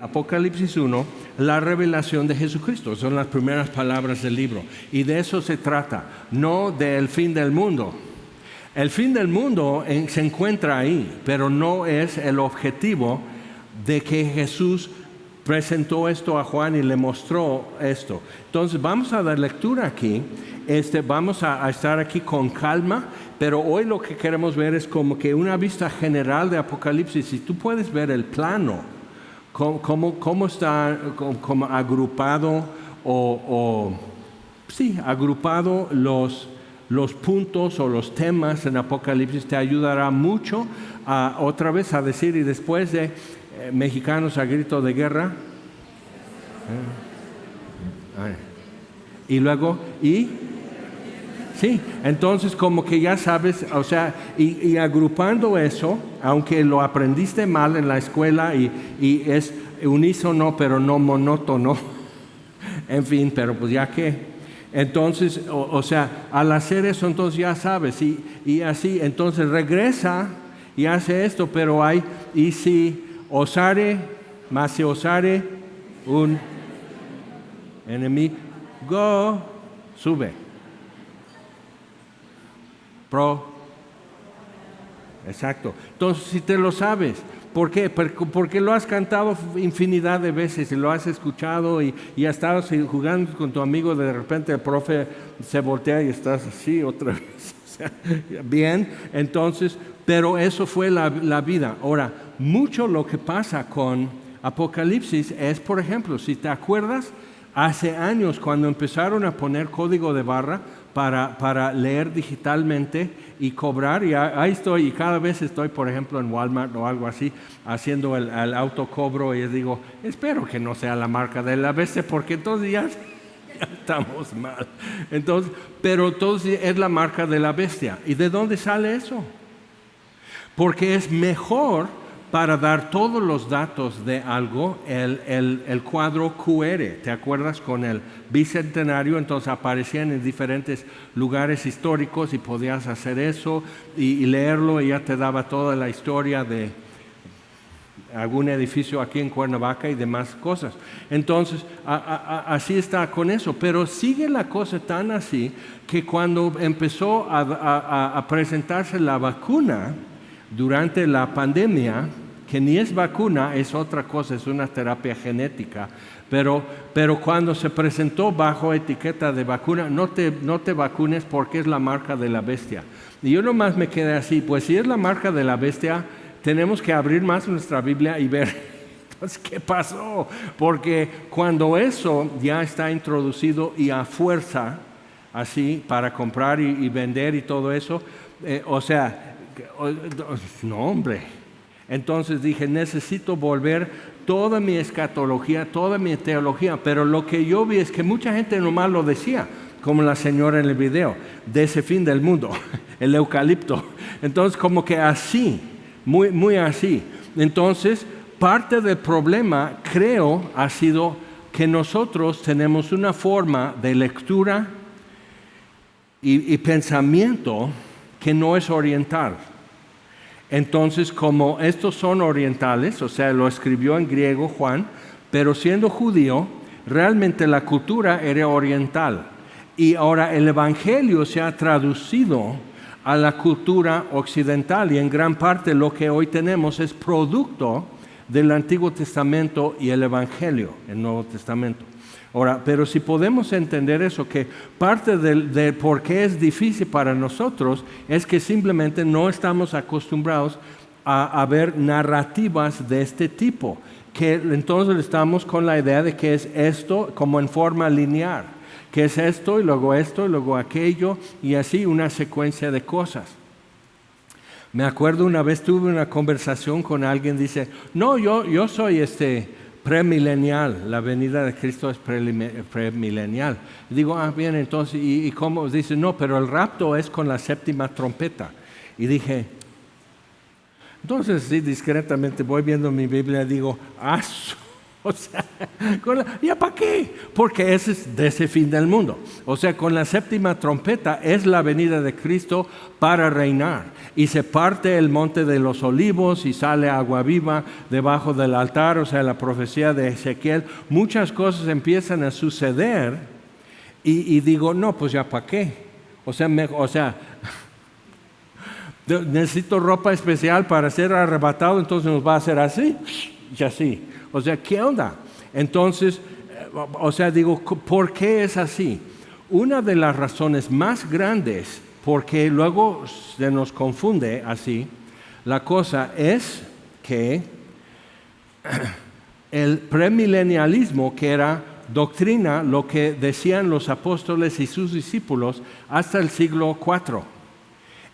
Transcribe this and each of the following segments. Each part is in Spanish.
Apocalipsis 1, la revelación de Jesucristo. Son las primeras palabras del libro. Y de eso se trata, no del fin del mundo. El fin del mundo se encuentra ahí, pero no es el objetivo de que Jesús presentó esto a Juan y le mostró esto. Entonces vamos a dar lectura aquí. Vamos a estar aquí con calma, pero hoy lo que queremos ver es como que una vista general de Apocalipsis. Si tú puedes ver el plano, cómo está como agrupado agrupado los puntos o los temas en Apocalipsis, te ayudará mucho otra vez a decir, y después de mexicanos a grito de guerra, y luego, sí, entonces como que ya sabes, o sea, y agrupando eso, aunque lo aprendiste mal en la escuela y es unísono pero no monótono, en fin, pero pues ya que, entonces, o sea, al hacer eso, entonces ya sabes, y así, entonces regresa y hace esto, pero hay, y si osare, más si osare, un enemigo, sube. Exacto. Entonces, si te lo sabes, ¿por qué? Porque lo has cantado infinidad de veces y lo has escuchado y has estado jugando con tu amigo, de repente el profe se voltea y estás así otra vez. O sea, bien, entonces, pero eso fue la vida. Ahora, mucho lo que pasa con Apocalipsis es, por ejemplo, si te acuerdas, hace años cuando empezaron a poner código de barra para leer digitalmente y cobrar, y ahí estoy, y cada vez estoy, por ejemplo, en Walmart o algo así, haciendo el autocobro, y les digo, espero que no sea la marca de la bestia, porque entonces ya estamos mal. Entonces, pero entonces es la marca de la bestia. ¿Y de dónde sale eso? Porque es mejor para dar todos los datos de algo, el cuadro QR. ¿Te acuerdas con el bicentenario? Entonces aparecían en diferentes lugares históricos y podías hacer eso y leerlo, y ya te daba toda la historia de algún edificio aquí en Cuernavaca y demás cosas. Entonces, así está con eso. Pero sigue la cosa tan así que cuando empezó a presentarse la vacuna durante la pandemia, que ni es vacuna, es otra cosa, es una terapia genética, pero cuando se presentó bajo etiqueta de vacuna, no te vacunes porque es la marca de la bestia. Y yo nomás me quedé así, pues si es la marca de la bestia, tenemos que abrir más nuestra Biblia y ver, entonces, ¿qué pasó? Porque cuando eso ya está introducido y a fuerza, así, para comprar y vender y todo eso, no, hombre. Entonces dije, necesito volver toda mi escatología, toda mi teología, pero lo que yo vi es que mucha gente nomás lo decía, como la señora en el video, de ese fin del mundo, el eucalipto. Entonces como que así, muy, muy así. Entonces parte del problema, creo, ha sido que nosotros tenemos una forma de lectura y pensamiento que no es oriental. Entonces, como estos son orientales, o sea, lo escribió en griego Juan, pero siendo judío, realmente la cultura era oriental. Y ahora el Evangelio se ha traducido a la cultura occidental, y en gran parte lo que hoy tenemos es producto del Antiguo Testamento y el Evangelio, el Nuevo Testamento. Ahora, pero si podemos entender eso, que parte de por qué es difícil para nosotros es que simplemente no estamos acostumbrados a ver narrativas de este tipo, que entonces estamos con la idea de que es esto como en forma lineal, que es esto y luego aquello, y así una secuencia de cosas. Me acuerdo una vez tuve una conversación con alguien, dice, no, yo soy premilenial, la venida de Cristo es premilenial. Digo, bien, entonces, ¿y cómo? Dice, no, pero el rapto es con la séptima trompeta. Y dije, entonces, sí, discretamente voy viendo mi Biblia y digo, O sea, ¿ya para qué? Porque ese es de ese fin del mundo. O sea, con la séptima trompeta es la venida de Cristo para reinar. Y se parte el monte de los olivos y sale agua viva debajo del altar, o sea, la profecía de Ezequiel. Muchas cosas empiezan a suceder y digo, no, pues ya para qué. O sea, necesito ropa especial para ser arrebatado, entonces nos va a hacer así y así. O sea, ¿qué onda? Entonces, digo, ¿por qué es así? Una de las razones más grandes, porque luego se nos confunde así, la cosa es que el premilenialismo, que era doctrina, lo que decían los apóstoles y sus discípulos hasta el siglo IV.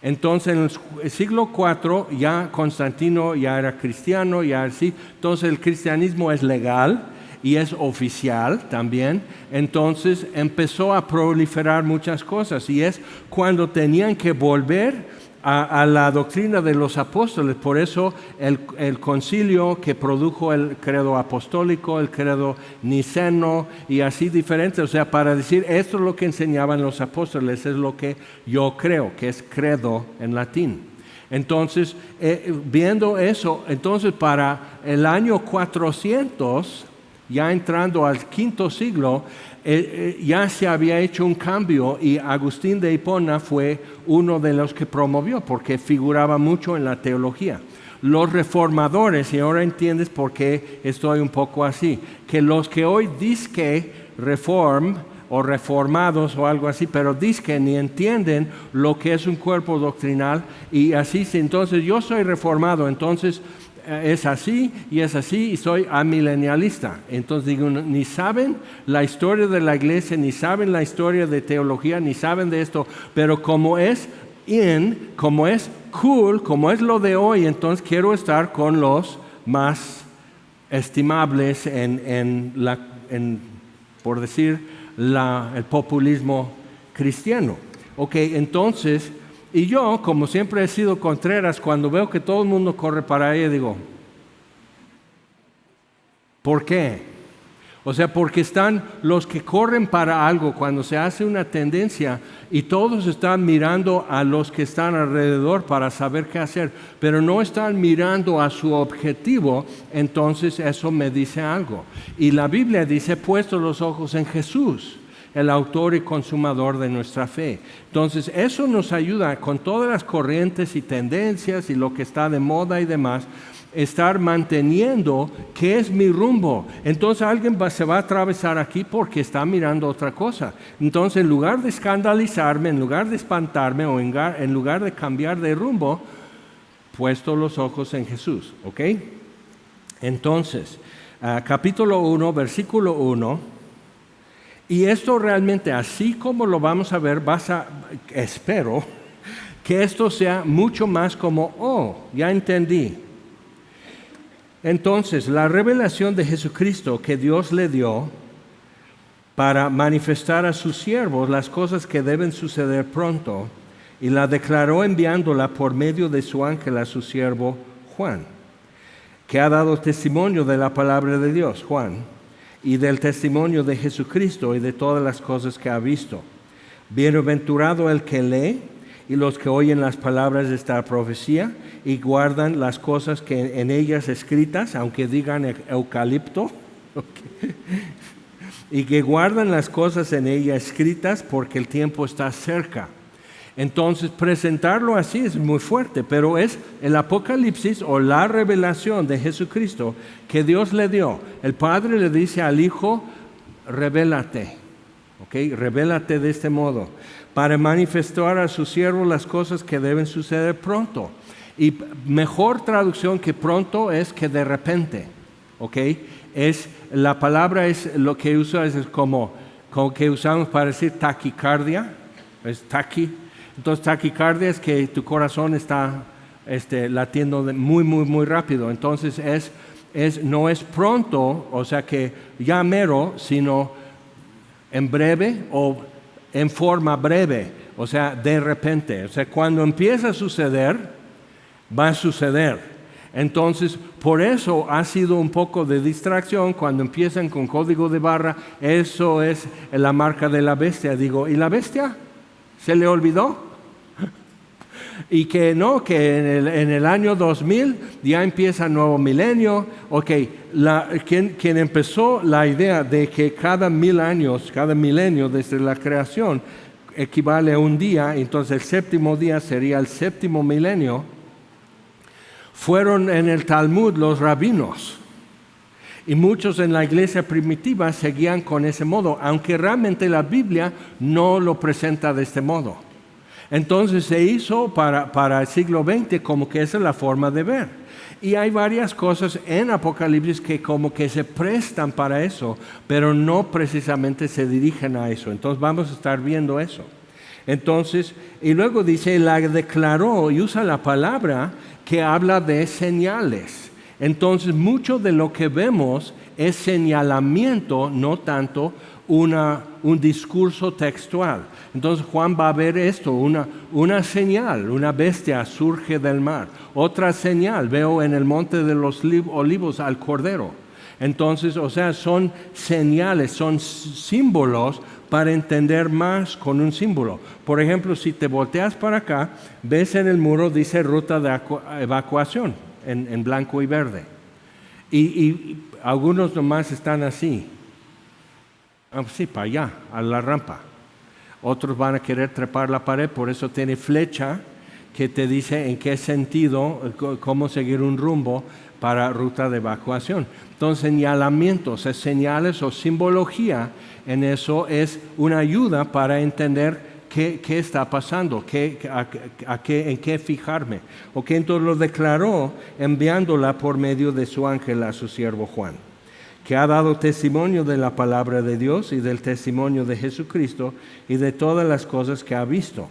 Entonces, en el siglo IV ya Constantino ya era cristiano, ya así. Entonces, el cristianismo es legal y es oficial también. Entonces, empezó a proliferar muchas cosas y es cuando tenían que volver a la doctrina de los apóstoles. Por eso el concilio que produjo el credo apostólico, el credo niceno y así diferentes, o sea, para decir esto es lo que enseñaban los apóstoles, es lo que yo creo, que es credo en latín. Entonces, viendo eso, entonces para el año 400, ya entrando al V siglo, ya se había hecho un cambio y Agustín de Hipona fue uno de los que promovió porque figuraba mucho en la teología. Los reformadores, y ahora entiendes por qué estoy un poco así, que los que hoy dizque reform o reformados o algo así, pero dizque ni entienden lo que es un cuerpo doctrinal y así, entonces yo soy reformado, entonces es así y soy amilenialista. Entonces digo, ni saben la historia de la iglesia, ni saben la historia de teología, ni saben de esto, pero como es como es cool, como es lo de hoy, entonces quiero estar con los más estimables por decir, el populismo cristiano. Ok, entonces, y yo, como siempre he sido Contreras, cuando veo que todo el mundo corre para ella, digo, ¿por qué? O sea, porque están los que corren para algo cuando se hace una tendencia y todos están mirando a los que están alrededor para saber qué hacer, pero no están mirando a su objetivo, entonces eso me dice algo. Y la Biblia dice, puesto los ojos en Jesús, el autor y consumador de nuestra fe. Entonces, eso nos ayuda con todas las corrientes y tendencias y lo que está de moda y demás, estar manteniendo qué es mi rumbo. Entonces alguien se va a atravesar aquí porque está mirando otra cosa. Entonces, en lugar de escandalizarme, en lugar de espantarme o en lugar de cambiar de rumbo, puesto los ojos en Jesús. ¿Ok? Entonces, capítulo 1, versículo 1. Y esto realmente, así como lo vamos a ver, espero que esto sea mucho más como, ya entendí. Entonces, la revelación de Jesucristo que Dios le dio para manifestar a sus siervos las cosas que deben suceder pronto, y la declaró enviándola por medio de su ángel a su siervo Juan, que ha dado testimonio de la palabra de Dios, Juan, y del testimonio de Jesucristo y de todas las cosas que ha visto. Bienaventurado el que lee y los que oyen las palabras de esta profecía y guardan las cosas que en ellas escritas, aunque digan eucalipto, y que guardan las cosas en ellas escritas porque el tiempo está cerca. Entonces, presentarlo así es muy fuerte, pero es el Apocalipsis o la revelación de Jesucristo que Dios le dio. El Padre le dice al Hijo, revélate, revélate de este modo, para manifestar a su siervo las cosas que deben suceder pronto. Y mejor traducción que pronto es que de repente, la palabra es lo que usa, es como que usamos para decir taquicardia, es Entonces, taquicardia es que tu corazón está latiendo muy, muy, muy rápido. Entonces, no es pronto, o sea que ya mero, sino en breve o en forma breve, o sea, de repente. O sea, cuando empieza a suceder, va a suceder. Entonces, por eso ha sido un poco de distracción cuando empiezan con código de barra. Eso es la marca de la bestia. Digo, ¿y la bestia? ¿Se le olvidó? Y que no, que en el año 2000 ya empieza el nuevo milenio. Ok, quien empezó la idea de que cada 1000 años, cada milenio desde la creación equivale a un día, entonces el séptimo día sería el séptimo milenio, fueron en el Talmud los rabinos. Y muchos en la iglesia primitiva seguían con ese modo, aunque realmente la Biblia no lo presenta de este modo. Entonces se hizo para el siglo XX como que esa es la forma de ver. Y hay varias cosas en Apocalipsis que como que se prestan para eso, pero no precisamente se dirigen a eso. Entonces vamos a estar viendo eso. Entonces, y luego dice, la declaró y usa la palabra que habla de señales. Entonces, mucho de lo que vemos es señalamiento, no tanto un discurso textual. Entonces Juan va a ver esto, una señal, una bestia surge del mar. Otra señal, veo en el monte de los olivos al Cordero. Entonces, o sea, son señales, son símbolos para entender más con un símbolo. Por ejemplo, si te volteas para acá, ves en el muro, dice ruta de evacuación en blanco y verde. Y algunos nomás están así. Sí, para allá, a la rampa. Otros van a querer trepar la pared, por eso tiene flecha que te dice en qué sentido, cómo seguir un rumbo para ruta de evacuación. Entonces, señalamientos, señales o simbología, en eso es una ayuda para entender qué está pasando, en qué fijarme. Ok, entonces lo declaró enviándola por medio de su ángel a su siervo Juan, que ha dado testimonio de la palabra de Dios y del testimonio de Jesucristo y de todas las cosas que ha visto.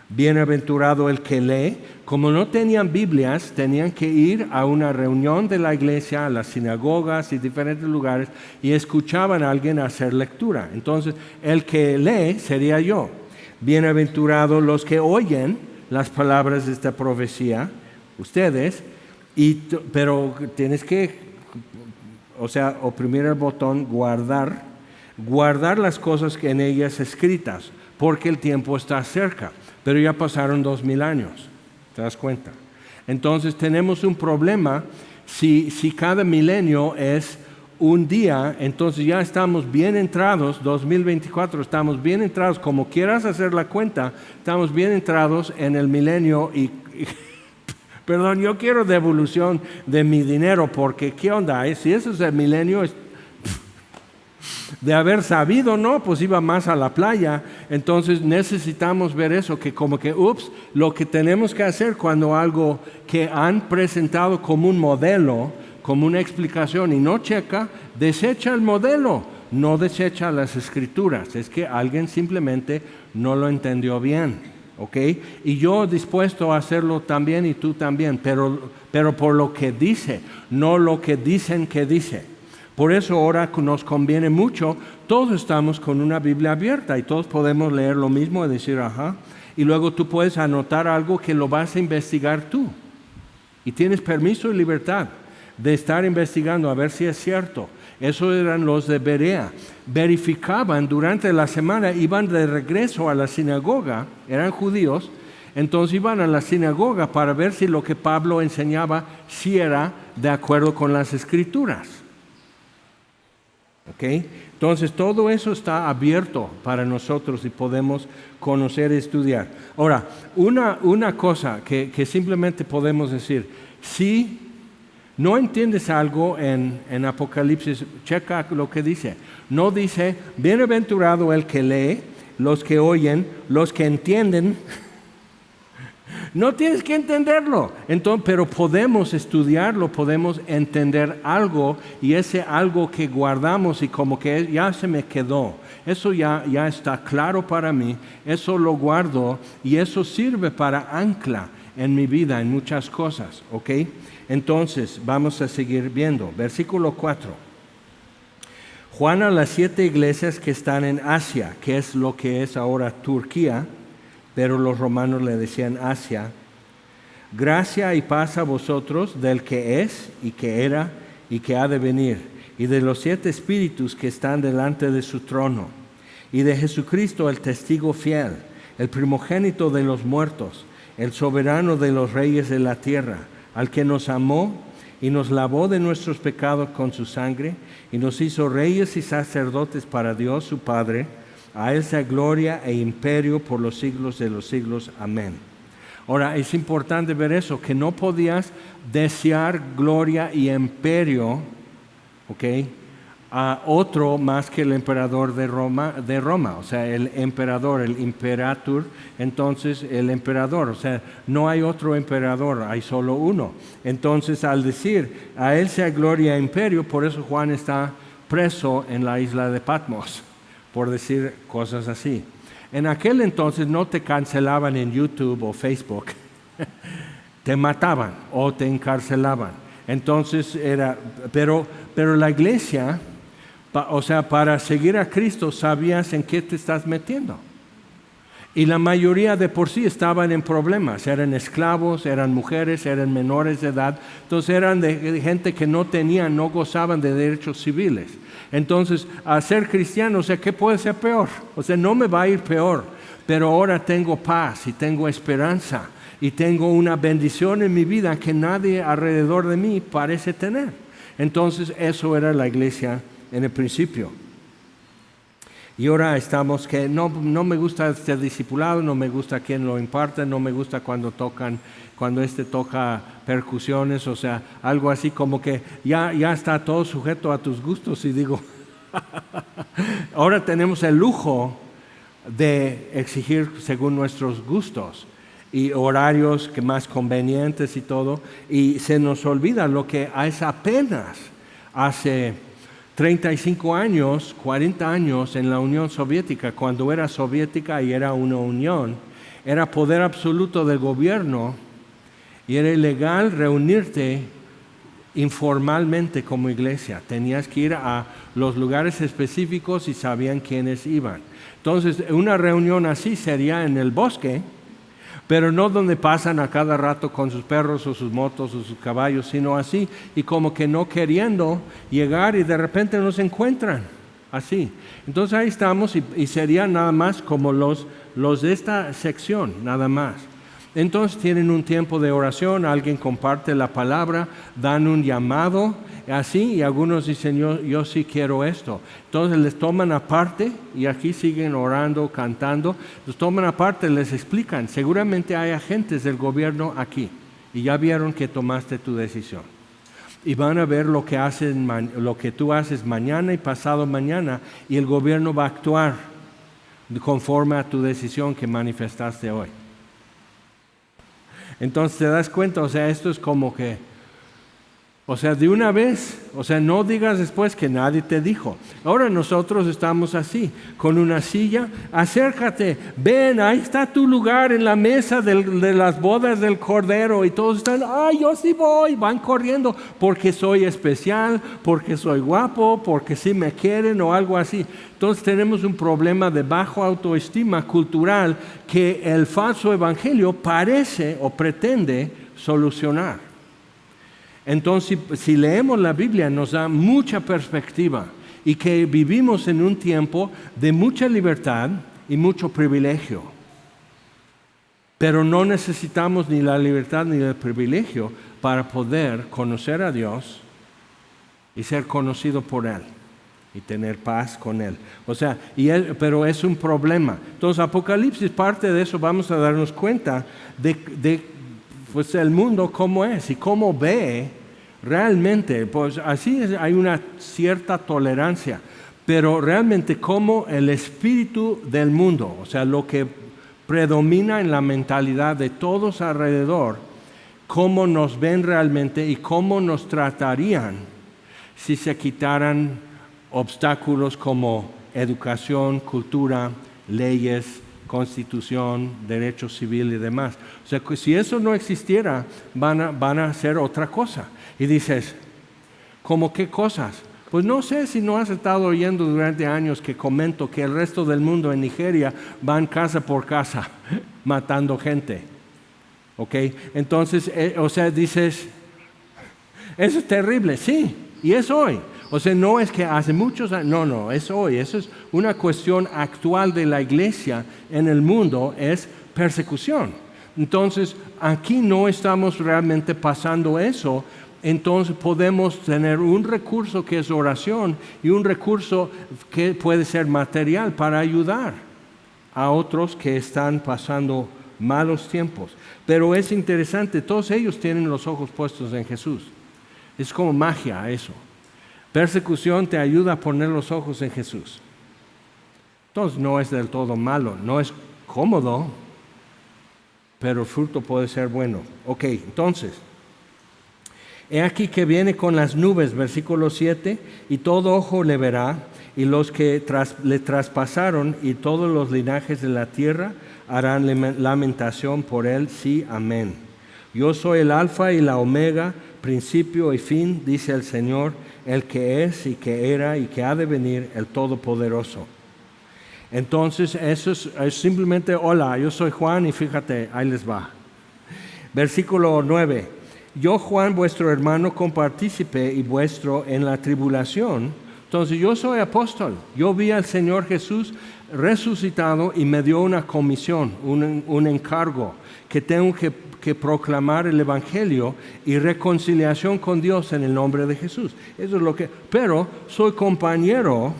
Bienaventurado el que lee. Como no tenían Biblias, tenían que ir a una reunión de la iglesia, a las sinagogas y diferentes lugares, y escuchaban a alguien hacer lectura. Entonces, el que lee sería yo. Bienaventurados los que oyen las palabras de esta profecía, ustedes, pero tienes que, oprimir el botón guardar las cosas que en ellas escritas, porque el tiempo está cerca. Pero ya pasaron 2000 años, ¿te das cuenta? Entonces tenemos un problema. Si cada milenio es un día, entonces ya estamos bien entrados, 2024, estamos bien entrados, como quieras hacer la cuenta, estamos bien entrados en el milenio perdón, yo quiero devolución de mi dinero, porque ¿qué onda? Si eso es el milenio, de haber sabido, no, pues iba más a la playa. Entonces necesitamos ver eso, que como que, lo que tenemos que hacer cuando algo que han presentado como un modelo, como una explicación y no checa, desecha el modelo, no desecha las escrituras. Es que alguien simplemente no lo entendió bien, ¿ok? Y yo dispuesto a hacerlo también y tú también, pero por lo que dice, no lo que dicen que dice. Por eso ahora nos conviene mucho, todos estamos con una Biblia abierta y todos podemos leer lo mismo y decir, ajá, y luego tú puedes anotar algo que lo vas a investigar tú. Y tienes permiso y libertad de estar investigando a ver si es cierto. Eso eran los de Berea. Verificaban durante la semana, iban de regreso a la sinagoga, eran judíos, entonces iban a la sinagoga para ver si lo que Pablo enseñaba si era de acuerdo con las escrituras. ¿Okay? Entonces todo eso está abierto para nosotros y podemos conocer y estudiar. Ahora, una cosa que simplemente podemos decir, si no entiendes algo en Apocalipsis, checa lo que dice. No dice, bienaventurado el que lee, los que oyen, los que entienden. No tienes que entenderlo, entonces, pero podemos estudiarlo, podemos entender algo, y ese algo que guardamos y como que ya se me quedó, eso ya está claro para mí, eso lo guardo y eso sirve para ancla en mi vida, en muchas cosas, ¿ok? Entonces, vamos a seguir viendo, versículo 4. Juan a las 7 iglesias que están en Asia, que es lo que es ahora Turquía, pero los romanos le decían Asia. Gracia y paz a vosotros del que es y que era y que ha de venir, y de los 7 espíritus que están delante de su trono, y de Jesucristo el testigo fiel, el primogénito de los muertos, el soberano de los reyes de la tierra, al que nos amó y nos lavó de nuestros pecados con su sangre, y nos hizo reyes y sacerdotes para Dios su Padre. A Él sea gloria e imperio por los siglos de los siglos. Amén. Ahora, es importante ver eso, que no podías desear gloria y imperio, ¿ok?, a otro más que el emperador de Roma, o sea, el emperador, el imperator, entonces el emperador, o sea, no hay otro emperador, hay solo uno. Entonces, al decir, a Él sea gloria e imperio, por eso Juan está preso en la isla de Patmos, por decir cosas así. En aquel entonces no te cancelaban en YouTube o Facebook, te mataban o te encarcelaban. Entonces pero la iglesia, o sea, para seguir a Cristo sabías en qué te estás metiendo. Y la mayoría de por sí estaban en problemas, eran esclavos, eran mujeres, eran menores de edad, entonces eran de gente que no gozaban de derechos civiles. Entonces, a ser cristiano, o sea, ¿qué puede ser peor? O sea, no me va a ir peor, pero ahora tengo paz y tengo esperanza y tengo una bendición en mi vida que nadie alrededor de mí parece tener. Entonces, eso era la iglesia en el principio. Y ahora estamos que no me gusta este discipulado, no me gusta quien lo imparte, no me gusta cuando toca percusiones, o sea, algo así como que ya está todo sujeto a tus gustos. Y digo, ahora tenemos el lujo de exigir según nuestros gustos y horarios que más convenientes y todo, y se nos olvida lo que es apenas hace 35 años, 40 años en la Unión Soviética, cuando era soviética y era una unión, era poder absoluto del gobierno y era ilegal reunirte informalmente como iglesia. Tenías que ir a los lugares específicos y sabían quiénes iban. Entonces, una reunión así sería en el bosque, pero no donde pasan a cada rato con sus perros o sus motos o sus caballos, sino así, y como que no queriendo llegar y de repente nos encuentran, así. Entonces ahí estamos y sería nada más como los de esta sección, nada más. Entonces tienen un tiempo de oración, alguien comparte la palabra, dan un llamado, así, y algunos dicen, yo sí quiero esto. Entonces les toman aparte, y aquí siguen orando, cantando, los toman aparte, les explican, seguramente hay agentes del gobierno aquí, y ya vieron que tomaste tu decisión. Y van a ver lo que tú haces mañana y pasado mañana, y el gobierno va a actuar conforme a tu decisión que manifestaste hoy. Entonces te das cuenta, o sea, esto es como que, o sea, de una vez, o sea, no digas después que nadie te dijo. Ahora nosotros estamos así, con una silla, acércate, ven, ahí está tu lugar en la mesa de las bodas del Cordero, y todos están, ay, yo sí voy, van corriendo, porque soy especial, porque soy guapo, porque sí me quieren o algo así. Entonces tenemos un problema de baja autoestima cultural que el falso evangelio parece o pretende solucionar. Entonces, si leemos la Biblia, nos da mucha perspectiva y que vivimos en un tiempo de mucha libertad y mucho privilegio. Pero no necesitamos ni la libertad ni el privilegio para poder conocer a Dios y ser conocido por Él y tener paz con Él. O sea, pero es un problema. Entonces, Apocalipsis, parte de eso, vamos a darnos cuenta de pues el mundo cómo es y cómo ve realmente, pues así es, hay una cierta tolerancia, pero realmente cómo el espíritu del mundo, o sea, lo que predomina en la mentalidad de todos alrededor, cómo nos ven realmente y cómo nos tratarían si se quitaran obstáculos como educación, cultura, leyes, constitución, derecho civil y demás. O sea, que si eso no existiera, van a hacer otra cosa. Y dices, ¿cómo qué cosas? Pues no sé si no has estado oyendo durante años que comento que el resto del mundo en Nigeria van casa por casa matando gente. ¿ok? Entonces, o sea, dices, eso es terrible, sí, y es hoy. O sea, no es que hace muchos años, no, es hoy. Eso es una cuestión actual de la iglesia en el mundo, es persecución. Entonces, aquí no estamos realmente pasando eso. Entonces podemos tener un recurso que es oración y un recurso que puede ser material para ayudar a otros que están pasando malos tiempos. Pero es interesante, todos ellos tienen los ojos puestos en Jesús. Es como magia eso. Persecución te ayuda a poner los ojos en Jesús. Entonces no es del todo malo, no es cómodo, pero el fruto puede ser bueno. Ok, entonces, he aquí que viene con las nubes, versículo 7, y todo ojo le verá, y los que le traspasaron y todos los linajes de la tierra harán lamentación por él, sí, amén. Yo soy el alfa y la omega, principio y fin, dice el Señor, el que es y que era y que ha de venir, el Todopoderoso. Entonces, eso es simplemente, hola, yo soy Juan y fíjate, ahí les va. Versículo 9. Yo, Juan, vuestro hermano, compartícipe y vuestro en la tribulación. Entonces, yo soy apóstol. Yo vi al Señor Jesús resucitado y me dio una comisión, un encargo, que tengo que proclamar el Evangelio y reconciliación con Dios en el nombre de Jesús. Eso es lo que... Pero soy compañero,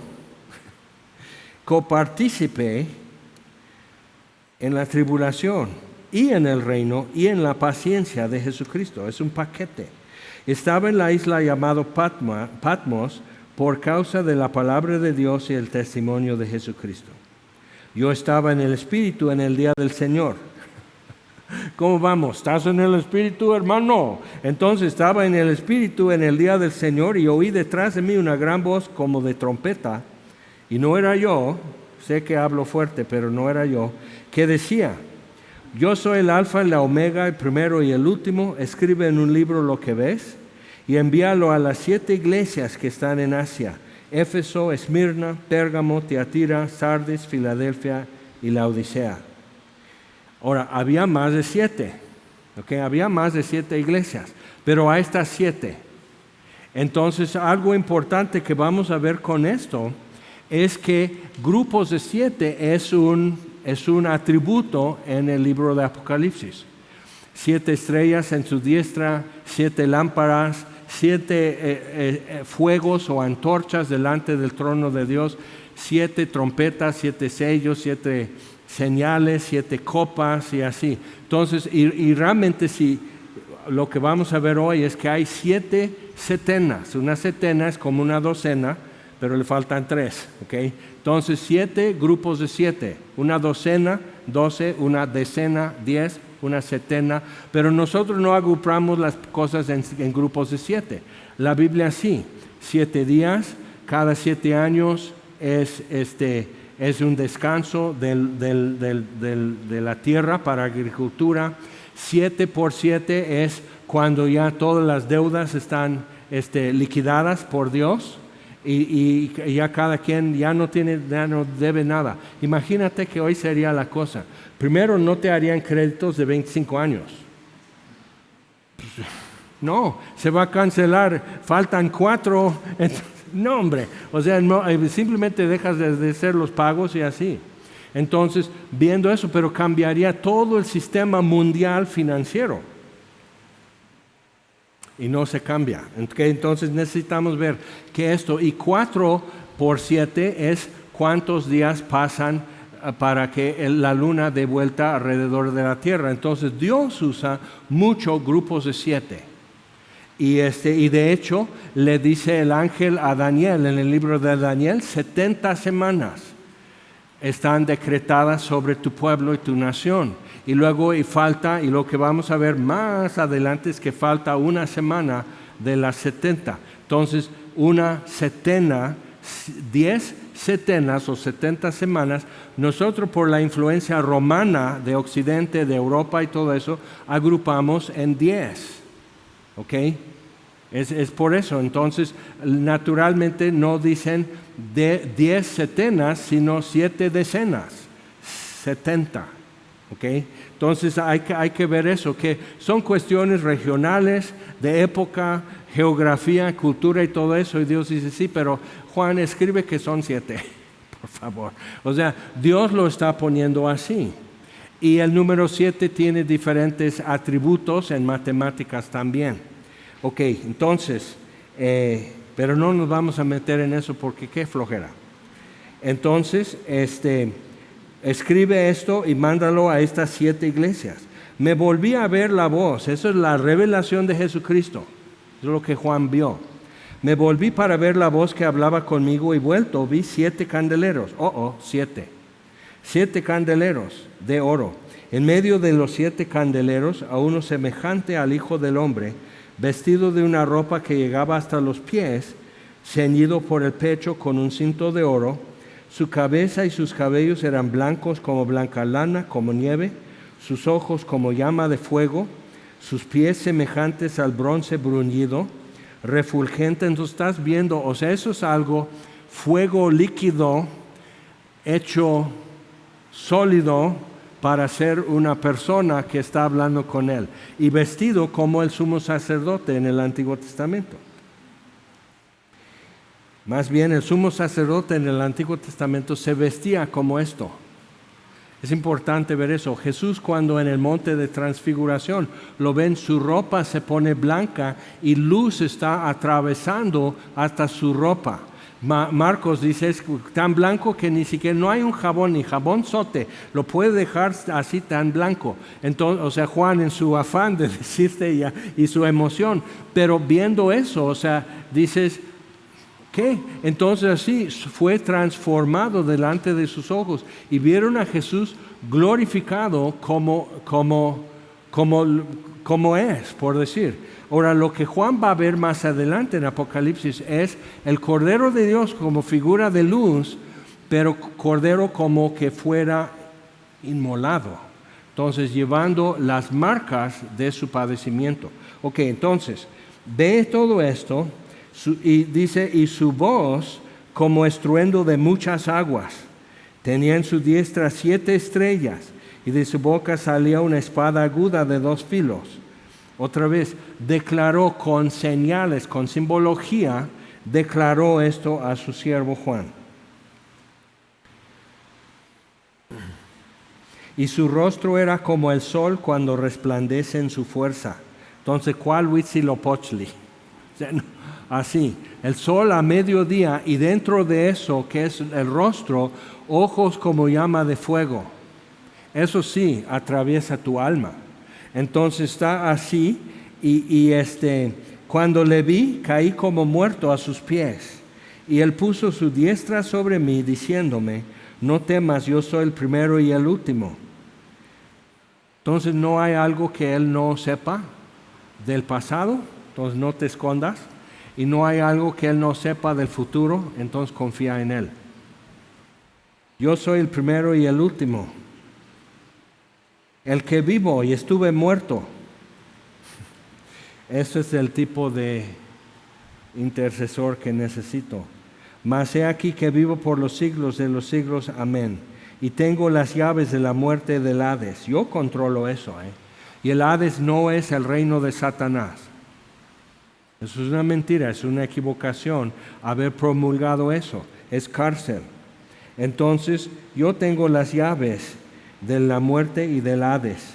copartícipe en la tribulación y en el reino y en la paciencia de Jesucristo. Es un paquete. Estaba en la isla llamado Patmos por causa de la palabra de Dios y el testimonio de Jesucristo. Yo estaba en el Espíritu en el día del Señor. ¿Cómo vamos? ¿Estás en el Espíritu, hermano? Entonces estaba en el Espíritu en el día del Señor y oí detrás de mí una gran voz como de trompeta, y no era yo, sé que hablo fuerte, pero no era yo, que decía: yo soy el alfa y la omega, el primero y el último. Escribe en un libro lo que ves y envíalo a las 7 iglesias que están en Asia: Éfeso, Esmirna, Pérgamo, Tiatira, Sardis, Filadelfia y Laodicea. Ahora, había más de 7, ¿okay? Había más de 7 iglesias, pero a estas 7. Entonces, algo importante que vamos a ver con esto es que grupos de 7 es un atributo en el libro de Apocalipsis. 7 estrellas en su diestra, 7 lámparas, 7 fuegos o antorchas delante del trono de Dios, 7 trompetas, 7 sellos, 7 señales, 7 copas y así. Entonces, y realmente si lo que vamos a ver hoy es que hay 7 setenas. Una setena es como una docena, pero le faltan 3, ¿ok? Entonces, 7 grupos de 7, una docena, 12, una decena, 10, una setena, pero nosotros no agrupamos las cosas en grupos de 7. La Biblia sí, 7 días, cada 7 años es un descanso de la tierra para agricultura. 7 por 7 es cuando ya todas las deudas están liquidadas por Dios. Y ya cada quien ya no debe nada. Imagínate que hoy sería la cosa. Primero, no te harían créditos de 25 años. No, se va a cancelar, faltan 4. No, hombre, o sea, no, simplemente dejas de hacer los pagos y así. Entonces, viendo eso, pero cambiaría todo el sistema mundial financiero. Y no se cambia. Entonces necesitamos ver que esto, y 4 por 7 es cuántos días pasan para que la luna dé vuelta alrededor de la tierra. Entonces Dios usa muchos grupos de 7. Y de hecho le dice el ángel a Daniel en el libro de Daniel: 70 semanas están decretadas sobre tu pueblo y tu nación. Y luego falta, y lo que vamos a ver más adelante es que falta una semana de las 70. Entonces, una setena, 10 setenas o 70 semanas, nosotros por la influencia romana de Occidente, de Europa y todo eso, agrupamos en 10. ¿Ok? Es por eso. Entonces, naturalmente no dicen de 10 setenas, sino 7 decenas, 70. ¿ok? Entonces hay que ver eso, que son cuestiones regionales, de época, geografía, cultura y todo eso. Y Dios dice, sí, pero Juan escribe que son 7, por favor. O sea, Dios lo está poniendo así. Y el número 7 tiene diferentes atributos en matemáticas también. Ok, entonces, pero no nos vamos a meter en eso porque qué flojera. Entonces, escribe esto y mándalo a estas 7 iglesias. Me volví a ver la voz, eso es la revelación de Jesucristo, eso es lo que Juan vio. Me volví para ver la voz que hablaba conmigo y vuelto vi 7 candeleros, 7 candeleros de oro. En medio de los 7 candeleros, a uno semejante al Hijo del Hombre, vestido de una ropa que llegaba hasta los pies, ceñido por el pecho con un cinto de oro. Su cabeza y sus cabellos eran blancos como blanca lana, como nieve, sus ojos como llama de fuego, sus pies semejantes al bronce bruñido, refulgente. Entonces estás viendo, o sea, eso es algo, fuego líquido, hecho sólido para ser una persona que está hablando con él, y vestido como el sumo sacerdote en el Antiguo Testamento. Más bien, el sumo sacerdote en el Antiguo Testamento se vestía como esto. Es importante ver eso. Jesús, cuando en el monte de transfiguración lo ven, su ropa se pone blanca y luz está atravesando hasta su ropa. Marcos dice, es tan blanco que ni siquiera no hay un jabón, ni jabón sote, lo puede dejar así tan blanco. Entonces, o sea, Juan en su afán de decirte y su emoción, pero viendo eso, o sea, dices, ¿qué? Entonces así fue transformado delante de sus ojos y vieron a Jesús glorificado como es, por decir. Ahora, lo que Juan va a ver más adelante en Apocalipsis es el Cordero de Dios como figura de luz, pero Cordero como que fuera inmolado. Entonces, llevando las marcas de su padecimiento. Ok, entonces, ve todo esto y dice, y su voz como estruendo de muchas aguas. Tenía en su diestra 7 estrellas y de su boca salía una espada aguda de 2 filos. Otra vez, declaró con señales, con simbología, declaró esto a su siervo Juan. Y su rostro era como el sol cuando resplandece en su fuerza. Entonces, ¿cuál Huitzilopochtli? O sea, no, así, el sol a mediodía y dentro de eso, que es el rostro, ojos como llama de fuego. Eso sí, atraviesa tu alma. Entonces está así y cuando le vi caí como muerto a sus pies y él puso su diestra sobre mí diciéndome, no temas, yo soy el primero y el último. Entonces no hay algo que él no sepa del pasado, entonces no te escondas, y no hay algo que él no sepa del futuro, entonces confía en él. Yo soy el primero y el último, el que vivo y estuve muerto. Ese es el tipo de intercesor que necesito. Mas he aquí que vivo por los siglos de los siglos. Amén. Y tengo las llaves de la muerte y del Hades. Yo controlo eso. Y el Hades no es el reino de Satanás. Eso es una mentira, es una equivocación haber promulgado eso. Es cárcel. Entonces, yo tengo las llaves de la muerte y del Hades.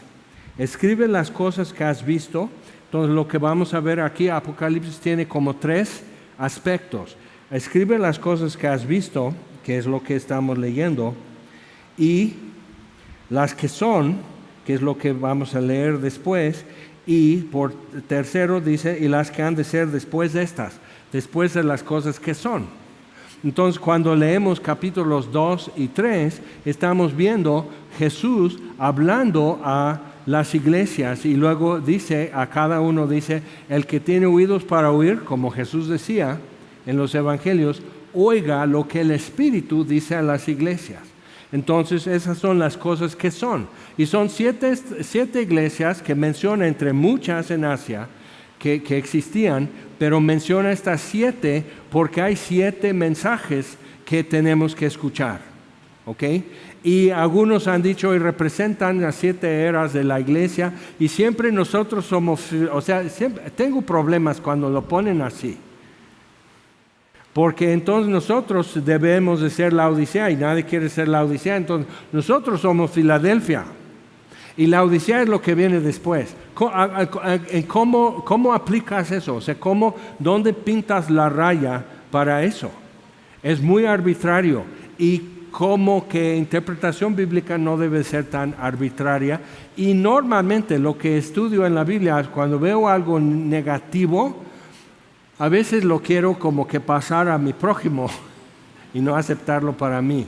Escribe las cosas que has visto. Entonces lo que vamos a ver aquí, Apocalipsis tiene como 3 aspectos. Escribe las cosas que has visto, que es lo que estamos leyendo, y las que son, que es lo que vamos a leer después, y por tercero dice, y las que han de ser después de estas, después de las cosas que son. Entonces, cuando leemos capítulos 2 y 3, estamos viendo Jesús hablando a las iglesias y luego dice, a cada uno dice, el que tiene oídos para oír, como Jesús decía en los evangelios, oiga lo que el Espíritu dice a las iglesias. Entonces, esas son las cosas que son. Y son 7 iglesias que menciona entre muchas en Asia que existían, pero menciona estas 7 porque hay 7 mensajes que tenemos que escuchar. ¿ok? Y algunos han dicho y representan las 7 eras de la iglesia, y siempre nosotros somos, o sea, siempre, tengo problemas cuando lo ponen así. Porque entonces nosotros debemos de ser la Odisea y nadie quiere ser la Odisea, entonces nosotros somos Filadelfia. Y la Odisea es lo que viene después. ¿Cómo aplicas eso? O sea, ¿dónde pintas la raya para eso? Es muy arbitrario y como que interpretación bíblica no debe ser tan arbitraria. Y normalmente lo que estudio en la Biblia, cuando veo algo negativo, a veces lo quiero como que pasar a mi prójimo y no aceptarlo para mí.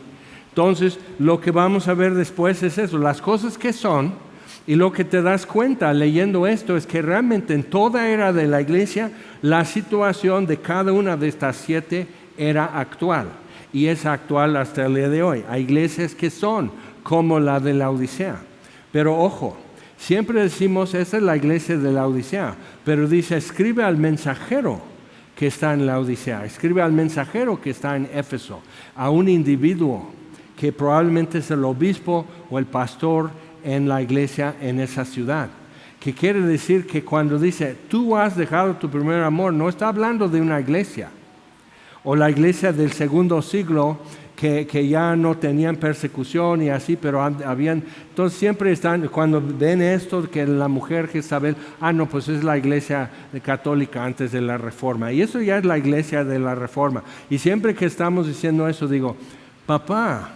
Entonces, lo que vamos a ver después es eso, las cosas que son, y lo que te das cuenta leyendo esto es que realmente en toda era de la iglesia, la situación de cada una de estas 7 era actual, y es actual hasta el día de hoy. Hay iglesias que son como la de la Odisea, pero ojo, siempre decimos, esa es la iglesia de la Odisea, pero dice, escribe al mensajero que está en la Odisea, escribe al mensajero que está en Éfeso, a un individuo que probablemente es el obispo o el pastor en la iglesia en esa ciudad. Que quiere decir que cuando dice, tú has dejado tu primer amor, no está hablando de una iglesia, o la iglesia del segundo siglo, que ya no tenían persecución y así, pero habían, entonces siempre están, cuando ven esto, que la mujer Jezabel, no, pues es la iglesia católica antes de la Reforma, y eso ya es la iglesia de la Reforma, y siempre que estamos diciendo eso, digo, papá,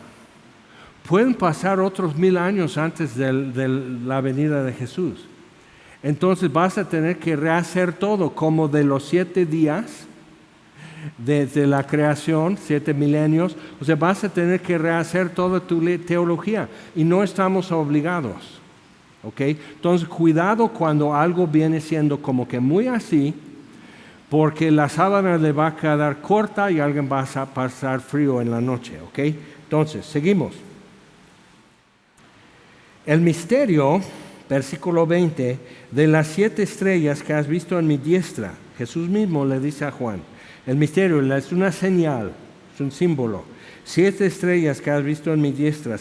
pueden pasar otros 1000 años antes de la venida de Jesús, entonces vas a tener que rehacer todo, como de los 7 días, desde la creación, 7 milenios, o sea, vas a tener que rehacer toda tu teología y no estamos obligados, ¿ok? Entonces, cuidado cuando algo viene siendo como que muy así, porque la sábana le va a quedar corta y alguien va a pasar frío en la noche, ¿ok? Entonces, seguimos. El misterio, versículo 20, de las 7 estrellas que has visto en mi diestra, Jesús mismo le dice a Juan, el misterio es una señal, es un símbolo. 7 estrellas que has visto en mi diestra,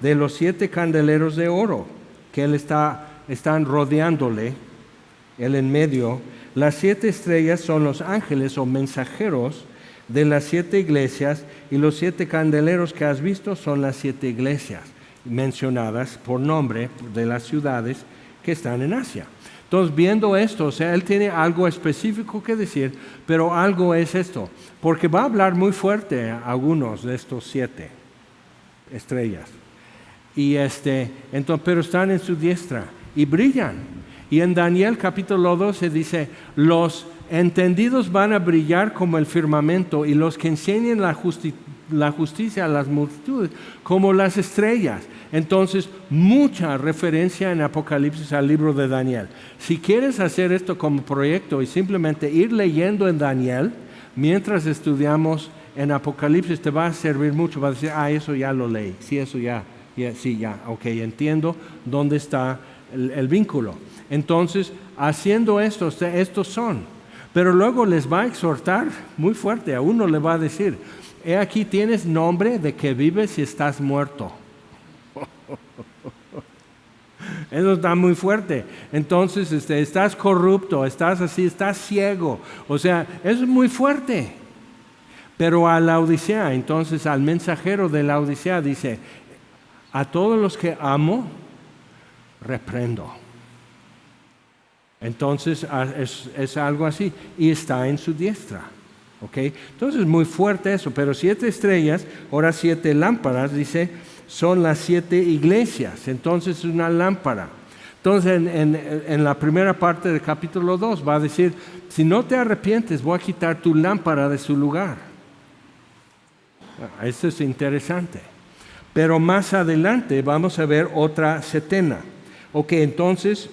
de los 7 candeleros de oro que están rodeándole, él en medio. Las 7 estrellas son los ángeles o mensajeros de las 7 iglesias, y los 7 candeleros que has visto son las 7 iglesias mencionadas por nombre de las ciudades que están en Asia. Entonces, viendo esto, o sea, él tiene algo específico que decir, pero algo es esto, porque va a hablar muy fuerte a algunos de estos 7 estrellas. Y entonces, pero están en su diestra y brillan. Y en Daniel capítulo 12 dice, los entendidos van a brillar como el firmamento, y los que enseñen la justicia a las multitudes como las estrellas. Entonces, mucha referencia en Apocalipsis al libro de Daniel. Si quieres hacer esto como proyecto y simplemente ir leyendo en Daniel mientras estudiamos en Apocalipsis, te va a servir mucho. Vas a decir, eso ya lo leí, sí, eso ya, ok, entiendo dónde está el vínculo. Entonces, haciendo esto, estos son. Pero luego les va a exhortar muy fuerte. A uno le va a decir, he aquí tienes nombre de que vives y estás muerto. Eso está muy fuerte. Entonces, estás corrupto, estás así, estás ciego. O sea, eso es muy fuerte. Pero a la Odisea, entonces al mensajero de la Odisea dice, a todos los que amo, reprendo. Entonces es algo así, y está en su diestra. ¿Okay? Entonces es muy fuerte eso, pero 7 estrellas, ahora 7 lámparas, dice, son las 7 iglesias, entonces es una lámpara. Entonces en la primera parte del capítulo 2 va a decir, si no te arrepientes, voy a quitar tu lámpara de su lugar. Esto es interesante. Pero más adelante vamos a ver otra 70. Ok, entonces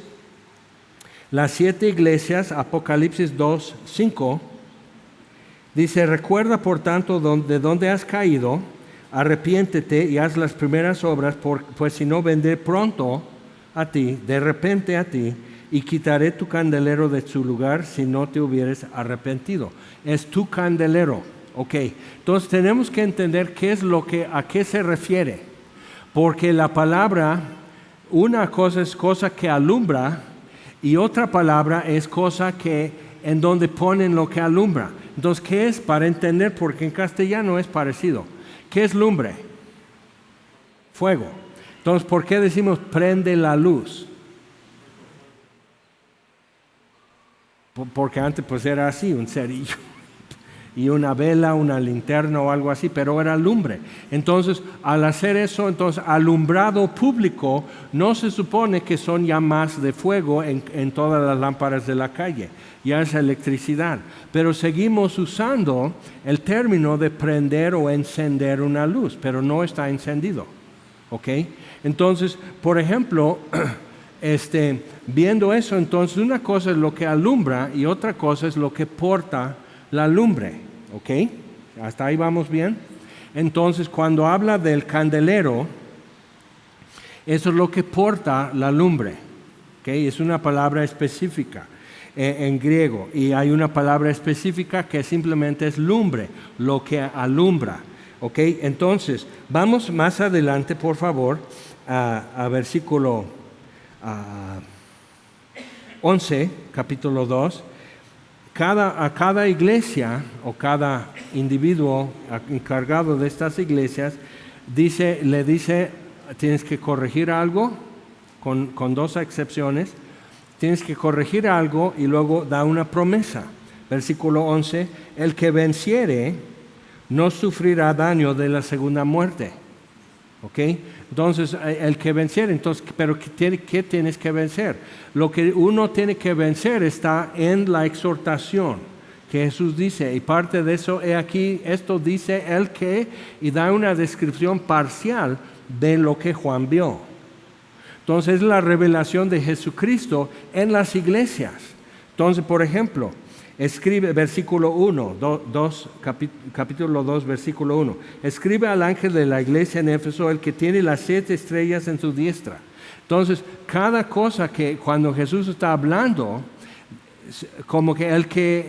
las 7 iglesias, Apocalipsis 2, 5, dice, recuerda por tanto de dónde has caído, arrepiéntete y haz las primeras obras, pues si no vendré pronto a ti, de repente a ti, y quitaré tu candelero de su lugar si no te hubieres arrepentido. Es tu candelero. Ok, entonces tenemos que entender a qué se refiere. Porque la palabra, una cosa es cosa que alumbra y otra palabra es cosa que en donde ponen lo que alumbra. Entonces, ¿qué es? Para entender, porque en castellano es parecido. ¿Qué es lumbre? Fuego. Entonces, ¿por qué decimos prende la luz? Porque antes pues era así, un cerillo y una vela, una linterna o algo así, pero era lumbre. Entonces, al hacer eso, entonces alumbrado público no se supone que son llamas de fuego en todas las lámparas de la calle, ya es electricidad. Pero seguimos usando el término de prender o encender una luz, pero no está encendido. ¿Ok? Entonces, por ejemplo, viendo eso, entonces una cosa es lo que alumbra y otra cosa es lo que porta la lumbre, ¿ok? ¿Hasta ahí vamos bien? Entonces, cuando habla del candelero, eso es lo que porta la lumbre, ¿ok? Es una palabra específica en griego y hay una palabra específica que simplemente es lumbre, lo que alumbra, ¿ok? Entonces, vamos más adelante, por favor, a versículo 11, capítulo 2. A cada iglesia o cada individuo encargado de estas iglesias le dice, tienes que corregir algo, con dos excepciones, tienes que corregir algo y luego da una promesa. Versículo 11, el que venciere no sufrirá daño de la segunda muerte. ¿Ok? Entonces, el que venciere, pero ¿qué tienes que vencer? Lo que uno tiene que vencer está en la exhortación que Jesús dice, y parte de eso, aquí, esto dice el que, y da una descripción parcial de lo que Juan vio. Entonces, es la revelación de Jesucristo en las iglesias. Entonces, por ejemplo, escribe, versículo 1, capítulo 2, versículo 1. Escribe al ángel de la iglesia en Éfeso, el que tiene las 7 estrellas en su diestra. Entonces, cada cosa que cuando Jesús está hablando, como que el que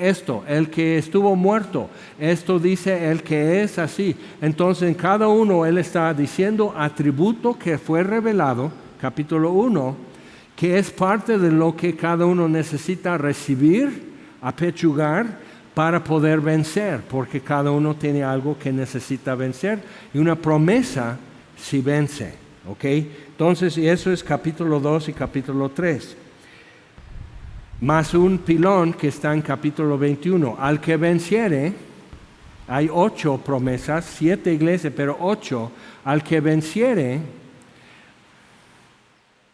estuvo muerto, esto dice el que es así. Entonces, en cada uno Él está diciendo atributo que fue revelado, capítulo 1, que es parte de lo que cada uno necesita recibir, apechugar para poder vencer, porque cada uno tiene algo que necesita vencer y una promesa si vence, ¿ok? Entonces, y eso es capítulo 2 y capítulo 3. Más un pilón que está en capítulo 21. Al que venciere, hay 8 promesas, 7 iglesias, pero 8. Al que venciere,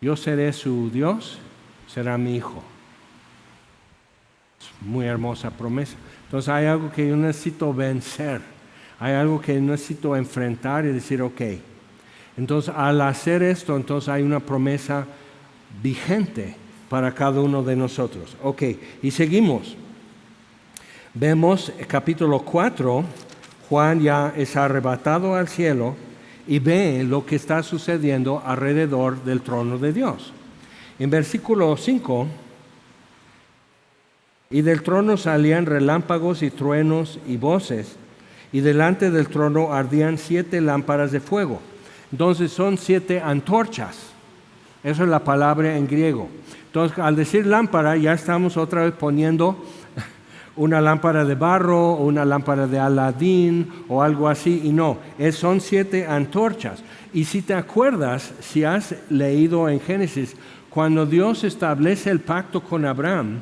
yo seré su Dios, será mi hijo. Muy hermosa promesa. Entonces hay algo que yo necesito vencer, hay algo que necesito enfrentar y decir, ok. Entonces al hacer esto, entonces hay una promesa vigente para cada uno de nosotros. Ok, y seguimos. Vemos capítulo 4, Juan ya es arrebatado al cielo y ve lo que está sucediendo alrededor del trono de Dios. En versículo 5, y del trono salían relámpagos y truenos y voces, y delante del trono ardían 7 lámparas de fuego. Entonces son 7 antorchas. Eso es la palabra en griego. Entonces, al decir lámpara, ya estamos otra vez poniendo una lámpara de barro, o una lámpara de Aladín, o algo así, y no, son 7 antorchas. Y si te acuerdas, si has leído en Génesis, cuando Dios establece el pacto con Abraham,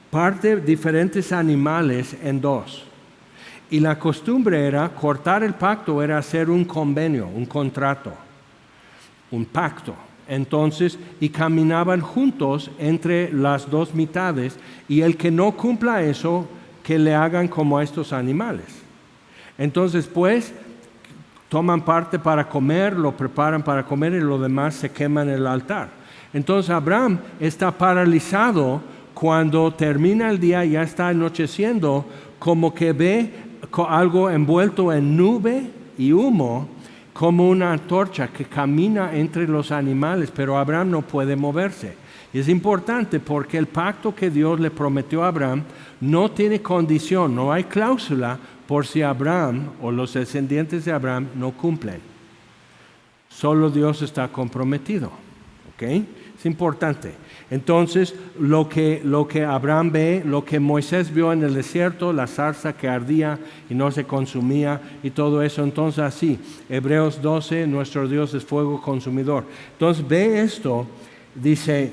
parte diferentes animales en 2. Y la costumbre era, cortar el pacto era hacer un convenio, un contrato, un pacto. Entonces, y caminaban juntos entre las 2 mitades, y el que no cumpla eso, que le hagan como a estos animales. Entonces, pues, toman parte para comer, lo preparan para comer y lo demás se quema en el altar. Entonces, Abraham está paralizado cuando termina el día, ya está anocheciendo, como que ve algo envuelto en nube y humo, como una antorcha que camina entre los animales, pero Abraham no puede moverse. Y es importante porque el pacto que Dios le prometió a Abraham no tiene condición, no hay cláusula por si Abraham o los descendientes de Abraham no cumplen. Solo Dios está comprometido. ¿Ok? Es importante. Entonces, lo que Abraham ve, lo que Moisés vio en el desierto, la zarza que ardía y no se consumía y todo eso, entonces así, Hebreos 12, nuestro Dios es fuego consumidor. Entonces, ve esto, dice,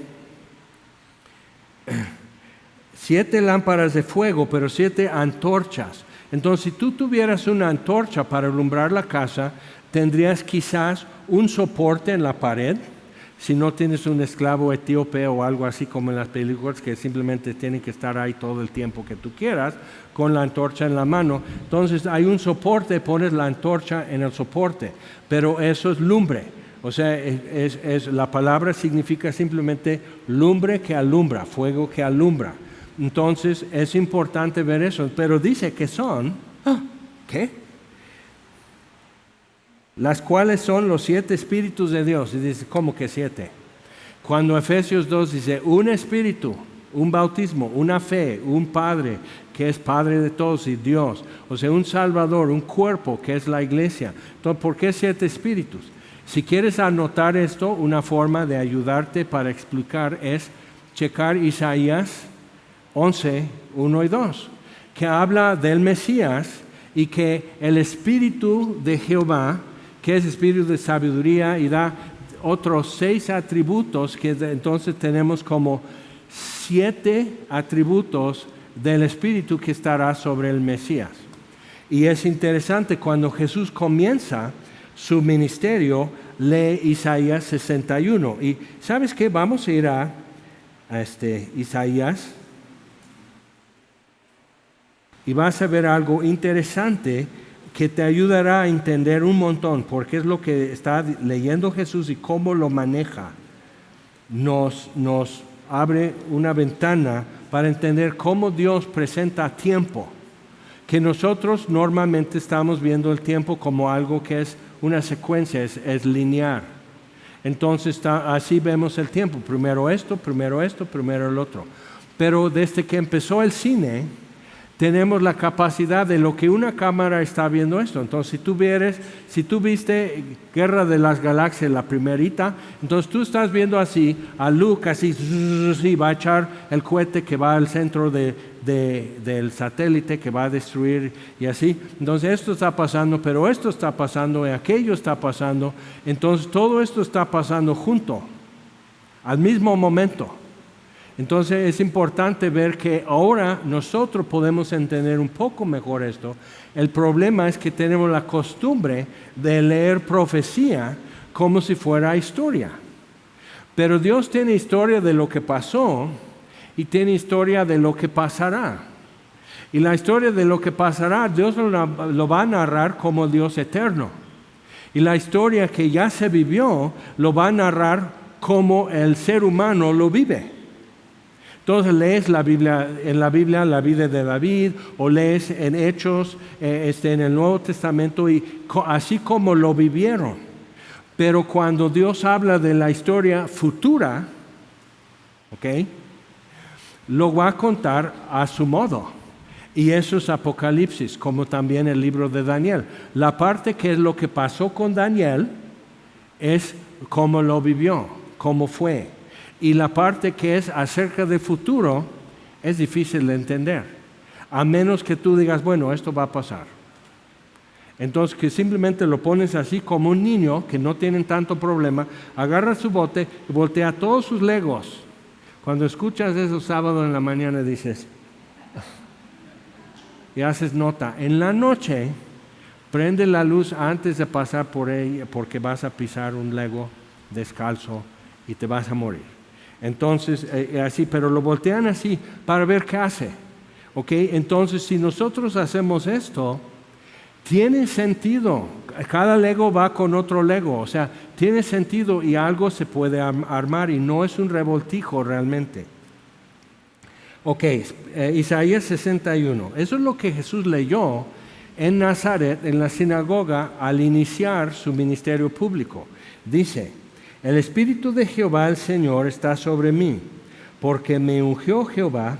7 lámparas de fuego, pero 7 antorchas. Entonces, si tú tuvieras una antorcha para alumbrar la casa, tendrías quizás un soporte en la pared. Si no tienes un esclavo etíope o algo así como en las películas que simplemente tienen que estar ahí todo el tiempo que tú quieras con la antorcha en la mano, entonces hay un soporte, pones la antorcha en el soporte, pero eso es lumbre. O sea, la palabra significa simplemente lumbre que alumbra, fuego que alumbra. Entonces es importante ver eso, pero dice que son, ¿qué? Las cuales son los 7 espíritus de Dios. Y dice, ¿cómo que 7? Cuando Efesios 2 dice, un espíritu, un bautismo, una fe, un Padre, que es Padre de todos y Dios. O sea, un Salvador, un cuerpo, que es la iglesia. Entonces, ¿por qué 7 espíritus? Si quieres anotar esto, una forma de ayudarte para explicar es checar Isaías 11, 1 y 2, que habla del Mesías y que el Espíritu de Jehová, que es espíritu de sabiduría, y da otros 6 atributos, que entonces tenemos como 7 atributos del Espíritu que estará sobre el Mesías. Y es interesante, cuando Jesús comienza su ministerio, lee Isaías 61. Y ¿sabes qué? Vamos a ir a Isaías, y vas a ver algo interesante que te ayudará a entender un montón, porque es lo que está leyendo Jesús y cómo lo maneja. Nos abre una ventana para entender cómo Dios presenta tiempo, que nosotros normalmente estamos viendo el tiempo como algo que es una secuencia, es lineal. Entonces así vemos el tiempo, primero esto, primero el otro. Pero desde que empezó el cine, tenemos la capacidad de lo que una cámara está viendo esto. Entonces, si tú viste Guerra de las Galaxias, la primerita, entonces tú estás viendo así a Luke, así, va a echar el cohete que va al centro del satélite, que va a destruir y así. Entonces, esto está pasando, pero esto está pasando y aquello está pasando. Entonces, todo esto está pasando junto, al mismo momento. Entonces es importante ver que ahora nosotros podemos entender un poco mejor esto. El problema es que tenemos la costumbre de leer profecía como si fuera historia. Pero Dios tiene historia de lo que pasó y tiene historia de lo que pasará. Y la historia de lo que pasará, Dios lo va a narrar como Dios eterno. Y la historia que ya se vivió, lo va a narrar como el ser humano lo vive. Entonces lees en la Biblia la vida de David, o lees en Hechos, en el Nuevo Testamento, y así como lo vivieron. Pero cuando Dios habla de la historia futura, ¿ok?, lo va a contar a su modo. Y eso es Apocalipsis, como también el libro de Daniel. La parte que es lo que pasó con Daniel es cómo lo vivió, cómo fue. Y la parte que es acerca del futuro es difícil de entender, a menos que tú digas, bueno, esto va a pasar. Entonces, que simplemente lo pones así como un niño, que no tienen tanto problema, agarra su bote y voltea todos sus legos. Cuando escuchas eso sábado en la mañana dices, y haces nota, en la noche prende la luz antes de pasar por ella, porque vas a pisar un lego descalzo y te vas a morir. Entonces, así, pero lo voltean así para ver qué hace. ¿Ok? Entonces, si nosotros hacemos esto, tiene sentido. Cada lego va con otro lego. O sea, tiene sentido y algo se puede armar y no es un revoltijo realmente. Ok, Isaías 61. Eso es lo que Jesús leyó en Nazaret, en la sinagoga, al iniciar su ministerio público. Dice, el Espíritu de Jehová el Señor está sobre mí, porque me ungió Jehová,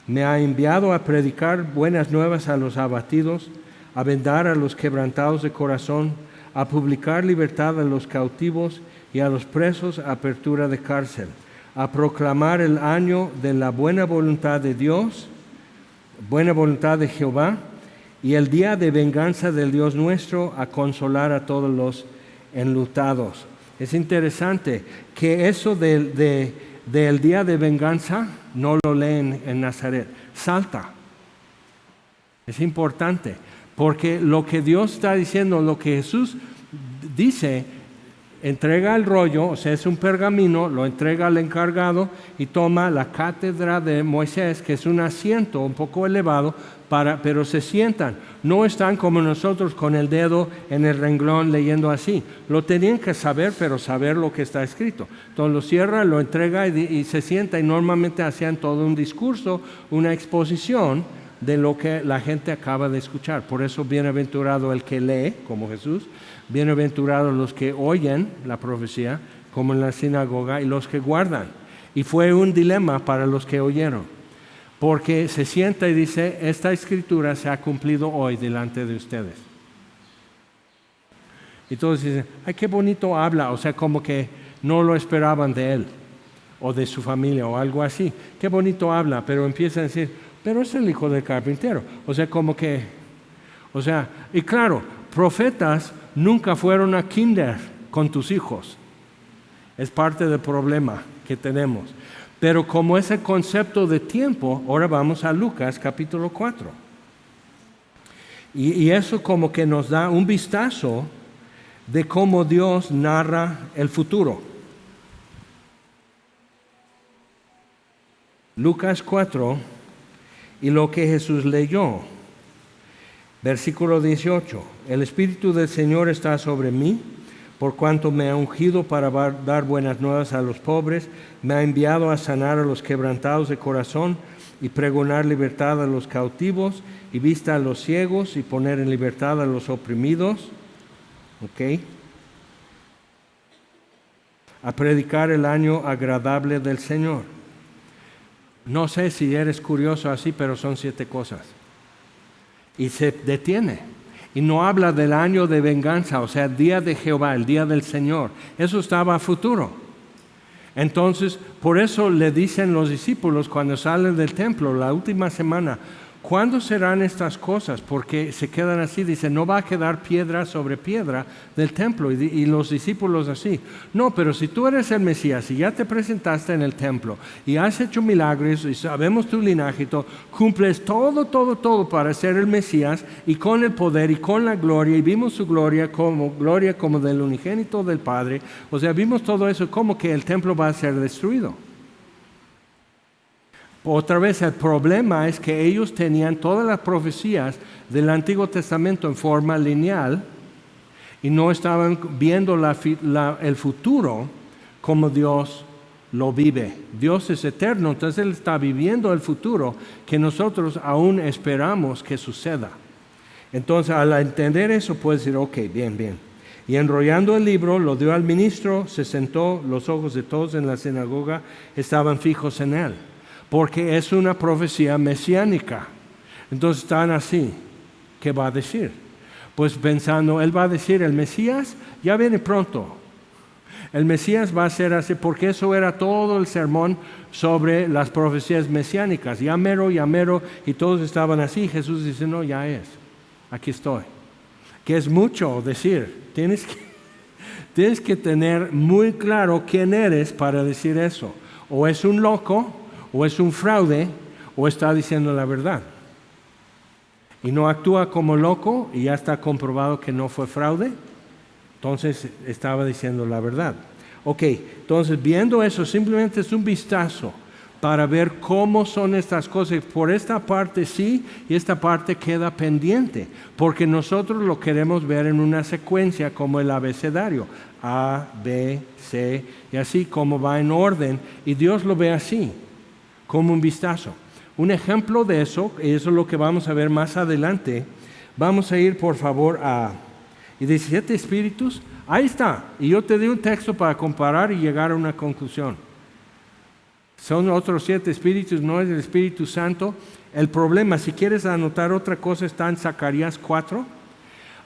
me ha enviado a predicar buenas nuevas a los abatidos, a vendar a los quebrantados de corazón, a publicar libertad a los cautivos y a los presos apertura de cárcel, a proclamar el año de la buena voluntad de Dios, buena voluntad de Jehová, y el día de venganza del Dios nuestro, a consolar a todos los enlutados. Es interesante que eso del día de venganza no lo leen en Nazaret, salta. Es importante, porque lo que Dios está diciendo, lo que Jesús dice, entrega el rollo, o sea, es un pergamino, lo entrega al encargado y toma la cátedra de Moisés, que es un asiento un poco elevado, pero se sientan. No están como nosotros con el dedo en el renglón leyendo así. Lo tenían que saber, pero saber lo que está escrito. Entonces lo cierra, lo entrega y se sienta, y normalmente hacían todo un discurso, una exposición de lo que la gente acaba de escuchar. Por eso bienaventurado el que lee, como Jesús, bienaventurados los que oyen la profecía, como en la sinagoga, y los que guardan. Y fue un dilema para los que oyeron, porque se sienta y dice, esta escritura se ha cumplido hoy delante de ustedes. Y todos dicen, ay, qué bonito habla, o sea, como que no lo esperaban de él, o de su familia, o algo así. Qué bonito habla, pero empieza a decir, pero es el hijo del carpintero. O sea, como que, y claro, profetas nunca fueron a kinder con tus hijos. Es parte del problema que tenemos. Pero como ese concepto de tiempo, ahora vamos a Lucas capítulo 4. Y eso como que nos da un vistazo de cómo Dios narra el futuro. Lucas 4, y lo que Jesús leyó. Versículo 18. El Espíritu del Señor está sobre mí, por cuanto me ha ungido para dar buenas nuevas a los pobres, me ha enviado a sanar a los quebrantados de corazón y pregonar libertad a los cautivos y vista a los ciegos y poner en libertad a los oprimidos. ¿Ok? A predicar el año agradable del Señor. No sé si eres curioso así, pero son 7 cosas. Y se detiene. Y no habla del año de venganza, o sea, el día de Jehová, el día del Señor. Eso estaba a futuro. Entonces, por eso le dicen los discípulos cuando salen del templo la última semana, ¿cuándo serán estas cosas? Porque se quedan así, dicen, no va a quedar piedra sobre piedra del templo. Y los discípulos así, no, pero si tú eres el Mesías y ya te presentaste en el templo y has hecho milagros y sabemos tu linaje y todo, cumples todo para ser el Mesías y con el poder y con la gloria, y vimos su gloria como del unigénito del Padre, o sea, vimos todo eso, como que el templo va a ser destruido. Otra vez el problema es que ellos tenían todas las profecías del Antiguo Testamento en forma lineal y no estaban viendo el futuro como Dios lo vive. Dios es eterno, entonces Él está viviendo el futuro que nosotros aún esperamos que suceda. Entonces al entender eso puedes decir, ok, bien. Y enrollando el libro lo dio al ministro, se sentó, los ojos de todos en la sinagoga estaban fijos en él. Porque es una profecía mesiánica. Entonces están así. ¿Qué va a decir? Pues pensando, él va a decir, el Mesías ya viene pronto. El Mesías va a ser así, porque eso era todo el sermón sobre las profecías mesiánicas. Ya mero, y todos estaban así. Jesús dice, no, ya es. Aquí estoy. Que es mucho decir. Tienes que tener muy claro quién eres para decir eso. O es un loco, o es un fraude, o está diciendo la verdad. Y no actúa como loco, y ya está comprobado que no fue fraude, entonces estaba diciendo la verdad. Ok, entonces viendo eso, simplemente es un vistazo para ver cómo son estas cosas. Por esta parte sí, y esta parte queda pendiente, porque nosotros lo queremos ver en una secuencia como el abecedario, A, B, C, y así como va en orden, y Dios lo ve así, como un vistazo. Un ejemplo de eso, y eso es lo que vamos a ver más adelante. Vamos a ir por favor a 17 espíritus. Ahí está, y yo te di un texto para comparar y llegar a una conclusión. Son otros 7 espíritus, no es el Espíritu Santo. El problema, si quieres anotar otra cosa, está en Zacarías 4,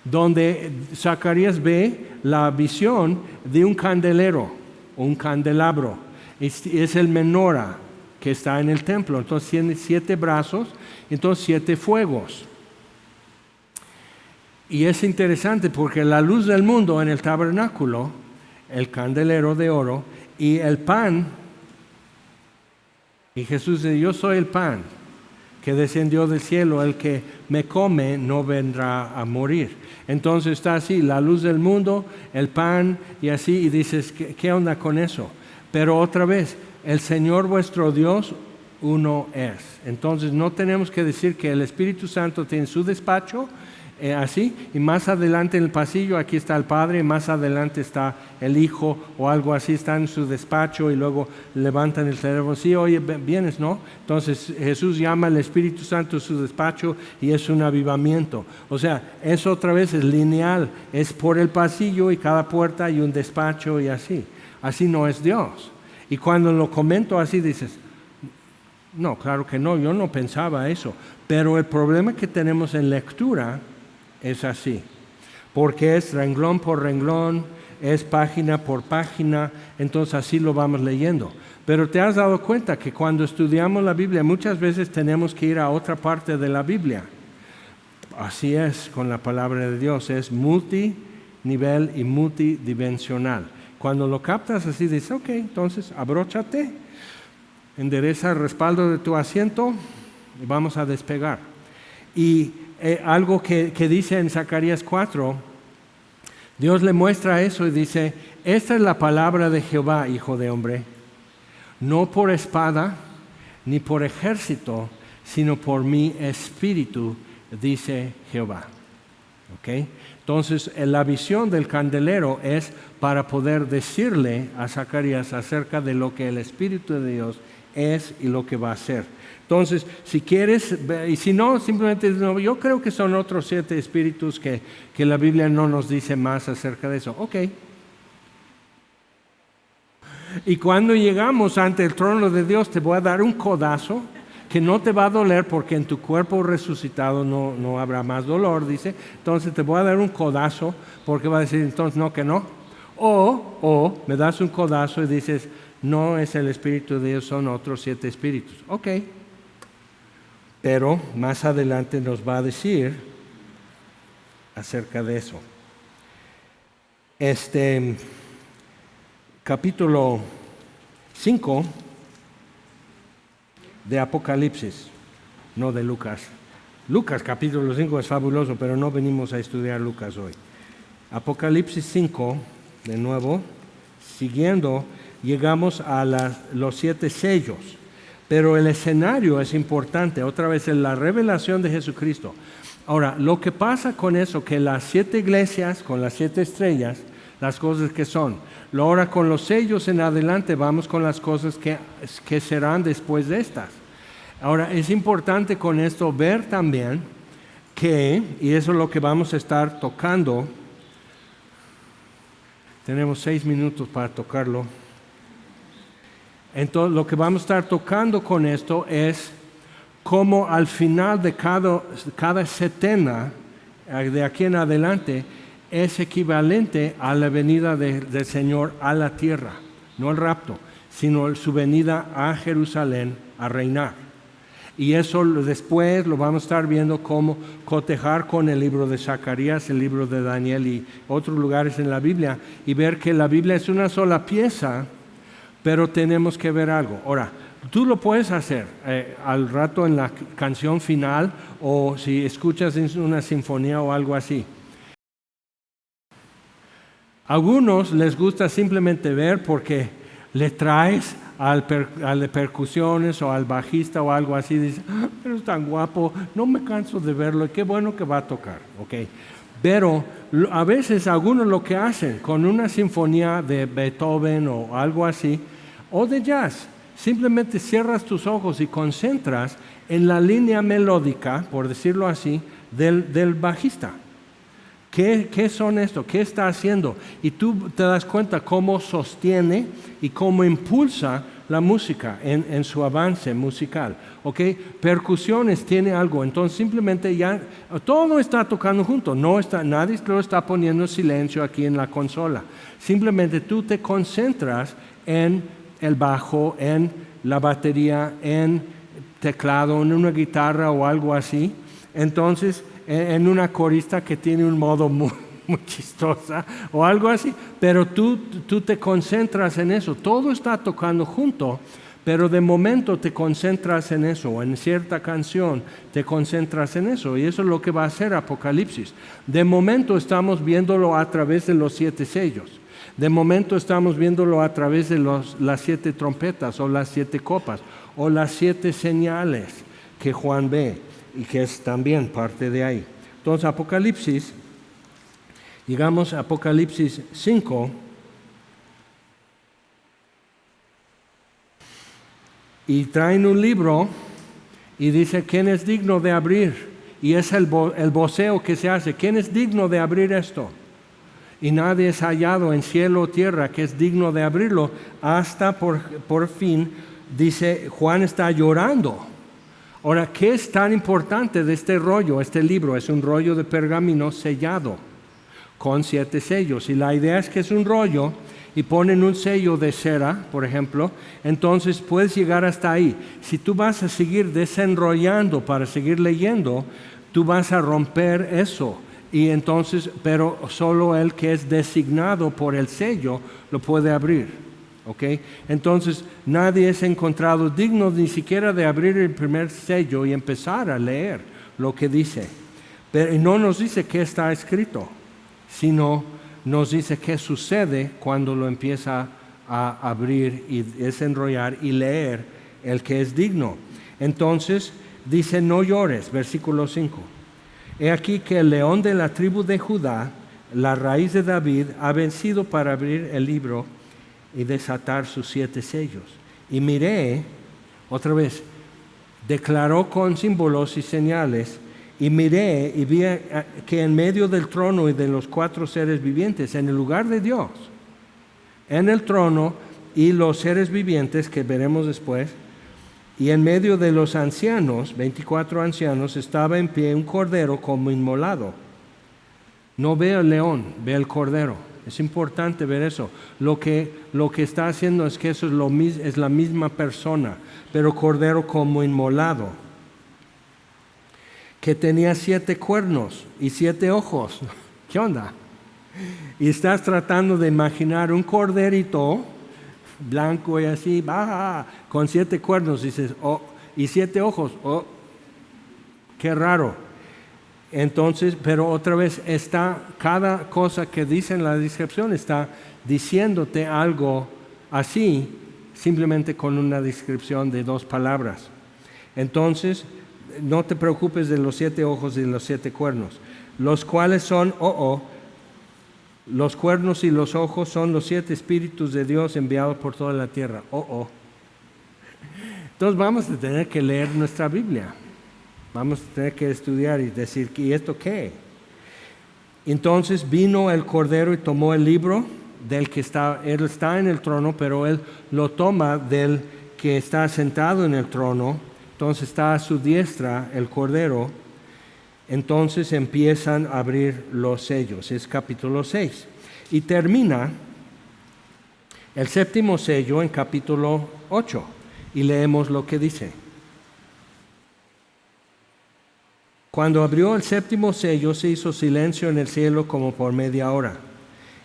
donde Zacarías ve la visión de un candelero, un candelabro. Es el menora que está en el templo. Entonces tiene 7 brazos, entonces 7 fuegos. Y es interesante porque la luz del mundo en el tabernáculo, el candelero de oro y el pan, y Jesús dice, yo soy el pan que descendió del cielo, el que me come no vendrá a morir. Entonces está así, la luz del mundo, el pan y así, y dices, ¿qué onda con eso? Pero otra vez, el Señor vuestro Dios uno es. Entonces no tenemos que decir que el Espíritu Santo tiene su despacho, así, y más adelante en el pasillo aquí está el Padre, y más adelante está el Hijo o algo así, está en su despacho y luego levantan el teléfono, sí, oye, vienes, ¿no? Entonces Jesús llama al Espíritu Santo a su despacho y es un avivamiento. O sea, eso otra vez es lineal, es por el pasillo y cada puerta hay un despacho y así. Así no es Dios. Y cuando lo comento así dices, no, claro que no, yo no pensaba eso. Pero el problema que tenemos en lectura es así, porque es renglón por renglón, es página por página, entonces así lo vamos leyendo. Pero te has dado cuenta que cuando estudiamos la Biblia muchas veces tenemos que ir a otra parte de la Biblia. Así es con la palabra de Dios, es multinivel y multidimensional. Cuando lo captas así dices, ok, entonces abróchate, endereza el respaldo de tu asiento y vamos a despegar. Y algo que dice en Zacarías 4, Dios le muestra eso y dice, esta es la palabra de Jehová, hijo de hombre, no por espada ni por ejército, sino por mi espíritu, dice Jehová. ¿Okay? Entonces la visión del candelero es para poder decirle a Zacarías acerca de lo que el Espíritu de Dios es y lo que va a hacer. Entonces, si quieres, y si no, simplemente no, yo creo que son otros 7 espíritus que la Biblia no nos dice más acerca de eso. Ok. Y cuando llegamos ante el trono de Dios, te voy a dar un codazo que no te va a doler porque en tu cuerpo resucitado no habrá más dolor, dice. Entonces te voy a dar un codazo porque va a decir entonces no que no. O me das un codazo y dices, no es el Espíritu de Dios, son otros 7 espíritus. Ok. Pero más adelante nos va a decir acerca de eso. Capítulo 5 de Apocalipsis, no de Lucas. Lucas capítulo 5 es fabuloso, pero no venimos a estudiar Lucas hoy. Apocalipsis 5, de nuevo, siguiendo, llegamos a los 7 sellos. Pero el escenario es importante, otra vez en la revelación de Jesucristo. Ahora, lo que pasa con eso, que las 7 iglesias, con las 7 estrellas, las cosas que son. Ahora con los sellos en adelante vamos con las cosas que serán después de estas. Ahora, es importante con esto ver también que, y eso es lo que vamos a estar tocando, tenemos 6 minutos para tocarlo. Entonces, lo que vamos a estar tocando con esto es cómo al final de cada setena, de aquí en adelante, es equivalente a la venida del Señor a la tierra, no el rapto, sino su venida a Jerusalén a reinar. Y eso después lo vamos a estar viendo cómo cotejar con el libro de Zacarías, el libro de Daniel y otros lugares en la Biblia, y ver que la Biblia es una sola pieza, pero tenemos que ver algo. Ahora, tú lo puedes hacer al rato en la canción final o si escuchas en una sinfonía o algo así. A algunos les gusta simplemente ver porque le traes al de percusiones o al bajista o algo así, dice, pero es tan guapo, no me canso de verlo, y qué bueno que va a tocar, okay. Pero a veces algunos lo que hacen con una sinfonía de Beethoven o algo así, o de jazz, simplemente cierras tus ojos y concentras en la línea melódica, por decirlo así, del bajista. ¿Qué son esto? ¿Qué está haciendo? Y tú te das cuenta cómo sostiene y cómo impulsa la música en su avance musical. ¿Ok? Percusiones tiene algo, entonces simplemente ya todo está tocando junto, nadie lo está poniendo en silencio aquí en la consola. Simplemente tú te concentras en el bajo, en la batería, en teclado, en una guitarra o algo así. Entonces, en una corista que tiene un modo muy chistosa o algo así, pero tú te concentras en eso, todo está tocando junto, pero de momento te concentras en eso, o en cierta canción te concentras en eso, y eso es lo que va a hacer Apocalipsis. De momento estamos viéndolo a través de los 7 sellos, de momento estamos viéndolo a través de las 7 trompetas, o las 7 copas, o las 7 señales que Juan ve, y que es también parte de ahí. Entonces Apocalipsis, llegamos a Apocalipsis 5, y traen un libro y dice, ¿quién es digno de abrir? Y es el voceo que se hace, ¿quién es digno de abrir esto? Y nadie es hallado en cielo o tierra que es digno de abrirlo, hasta por fin, dice, Juan está llorando. Ahora, ¿qué es tan importante de este rollo? Este libro es un rollo de pergamino sellado con 7 sellos, y la idea es que es un rollo y ponen un sello de cera, por ejemplo, entonces puedes llegar hasta ahí. Si tú vas a seguir desenrollando para seguir leyendo, tú vas a romper eso, y entonces, pero solo el que es designado por el sello lo puede abrir. ¿Okay? Entonces nadie es encontrado digno ni siquiera de abrir el primer sello y empezar a leer lo que dice. Pero no nos dice qué está escrito, sino nos dice qué sucede cuando lo empieza a abrir y desenrollar y leer el que es digno. Entonces dice, no llores, versículo 5. He aquí que el león de la tribu de Judá, la raíz de David, ha vencido para abrir el libro y desatar sus 7 sellos. Y miré, otra vez, declaró con símbolos y señales, y miré y vi que en medio del trono y de los 4 seres vivientes, en el lugar de Dios, en el trono y los seres vivientes que veremos después, y en medio de los ancianos, 24 ancianos, estaba en pie un cordero como inmolado. No ve el león, ve el cordero. Es importante ver eso. Lo que está haciendo es que eso es la misma persona, pero cordero como inmolado, que tenía 7 cuernos y 7 ojos. ¿Qué onda? Y estás tratando de imaginar un corderito blanco y así, con 7 cuernos, dices, y 7 ojos, qué raro. Entonces, pero otra vez cada cosa que dice en la descripción está diciéndote algo así, simplemente con una descripción de 2 palabras. Entonces, no te preocupes de los 7 ojos y los 7 cuernos, los cuales son, los cuernos y los ojos son los 7 espíritus de Dios enviados por toda la tierra. Entonces vamos a tener que leer nuestra Biblia. Vamos a tener que estudiar y decir, ¿y esto qué? Entonces vino el Cordero y tomó el libro del que él está en el trono, pero él lo toma del que está sentado en el trono. Entonces está a su diestra el Cordero. Entonces empiezan a abrir los sellos. Es capítulo 6. Y termina el 7º sello en capítulo 8. Y leemos lo que dice. Cuando abrió el 7º sello, se hizo silencio en el cielo como por media hora.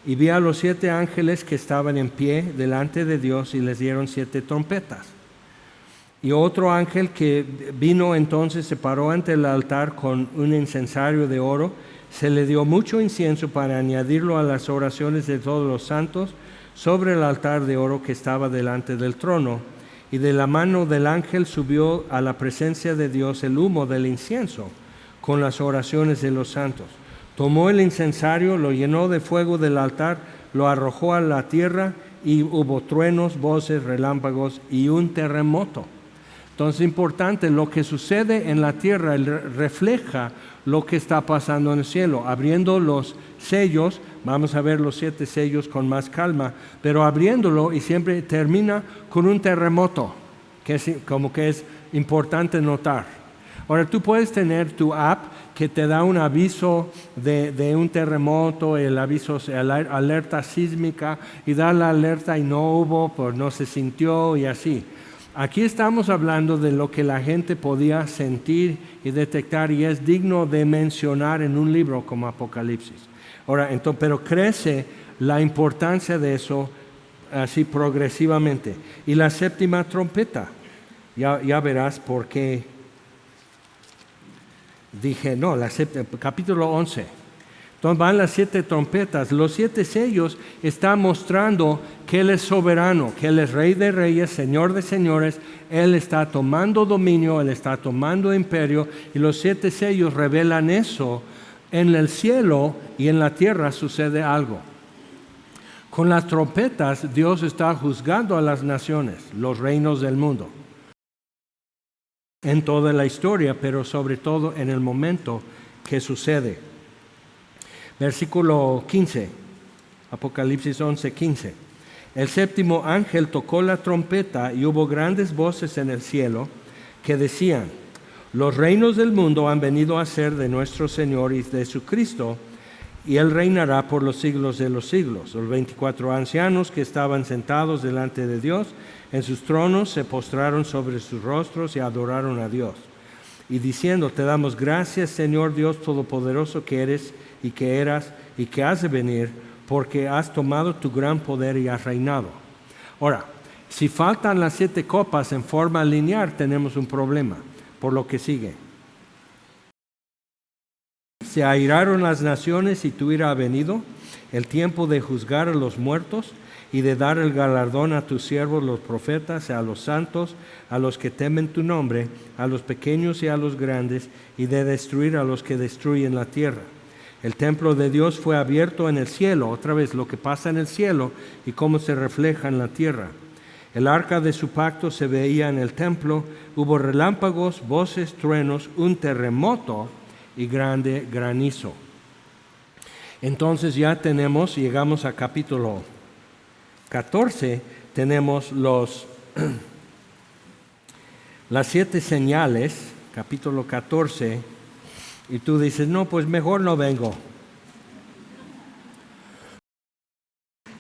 Y vi a los 7 ángeles que estaban en pie delante de Dios y les dieron 7 trompetas. Y otro ángel que vino entonces se paró ante el altar con un incensario de oro. Se le dio mucho incienso para añadirlo a las oraciones de todos los santos sobre el altar de oro que estaba delante del trono. Y de la mano del ángel subió a la presencia de Dios el humo del incienso con las oraciones de los santos. Tomó el incensario, lo llenó de fuego del altar, lo arrojó a la tierra y hubo truenos, voces, relámpagos y un terremoto. Entonces es importante, lo que sucede en la tierra refleja lo que está pasando en el cielo. Abriendo los sellos, vamos a ver los 7 sellos con más calma, pero abriéndolo y siempre termina con un terremoto, que es importante notar. Ahora tú puedes tener tu app que te da un aviso de un terremoto, el aviso, alerta sísmica, y da la alerta y no hubo, pues no se sintió y así. Aquí estamos hablando de lo que la gente podía sentir y detectar, y es digno de mencionar en un libro como Apocalipsis. Ahora, pero crece la importancia de eso así progresivamente. Y la 7ª trompeta, ya verás por qué dije, no, capítulo 11. Entonces van las 7 trompetas. Los 7 sellos están mostrando que Él es soberano, que Él es Rey de reyes, Señor de señores. Él está tomando dominio, Él está tomando imperio, y los 7 sellos revelan eso. En el cielo y en la tierra sucede algo. Con las trompetas Dios está juzgando a las naciones, los reinos del mundo, en toda la historia, pero sobre todo en el momento que sucede. Versículo 15, Apocalipsis 11:15. El 7º ángel tocó la trompeta y hubo grandes voces en el cielo que decían: los reinos del mundo han venido a ser de nuestro Señor y de su Cristo, y Él reinará por los siglos de los siglos. Los 24 ancianos que estaban sentados delante de Dios en sus tronos se postraron sobre sus rostros y adoraron a Dios, y diciendo: te damos gracias, Señor Dios Todopoderoso, que eres y que eras y que has de venir, porque has tomado tu gran poder y has reinado. Ahora, si faltan las 7 copas en forma lineal, tenemos un problema, por lo que sigue. Se airaron las naciones y tu ira ha venido, el tiempo de juzgar a los muertos y de dar el galardón a tus siervos los profetas, a los santos, a los que temen tu nombre, a los pequeños y a los grandes, y de destruir a los que destruyen la tierra. El templo de Dios fue abierto en el cielo, otra vez lo que pasa en el cielo y cómo se refleja en la tierra. El arca de su pacto se veía en el templo, hubo relámpagos, voces, truenos, un terremoto y grande granizo. Entonces ya llegamos a capítulo 14, tenemos las 7 señales, capítulo 14, y tú dices: no, pues mejor no vengo.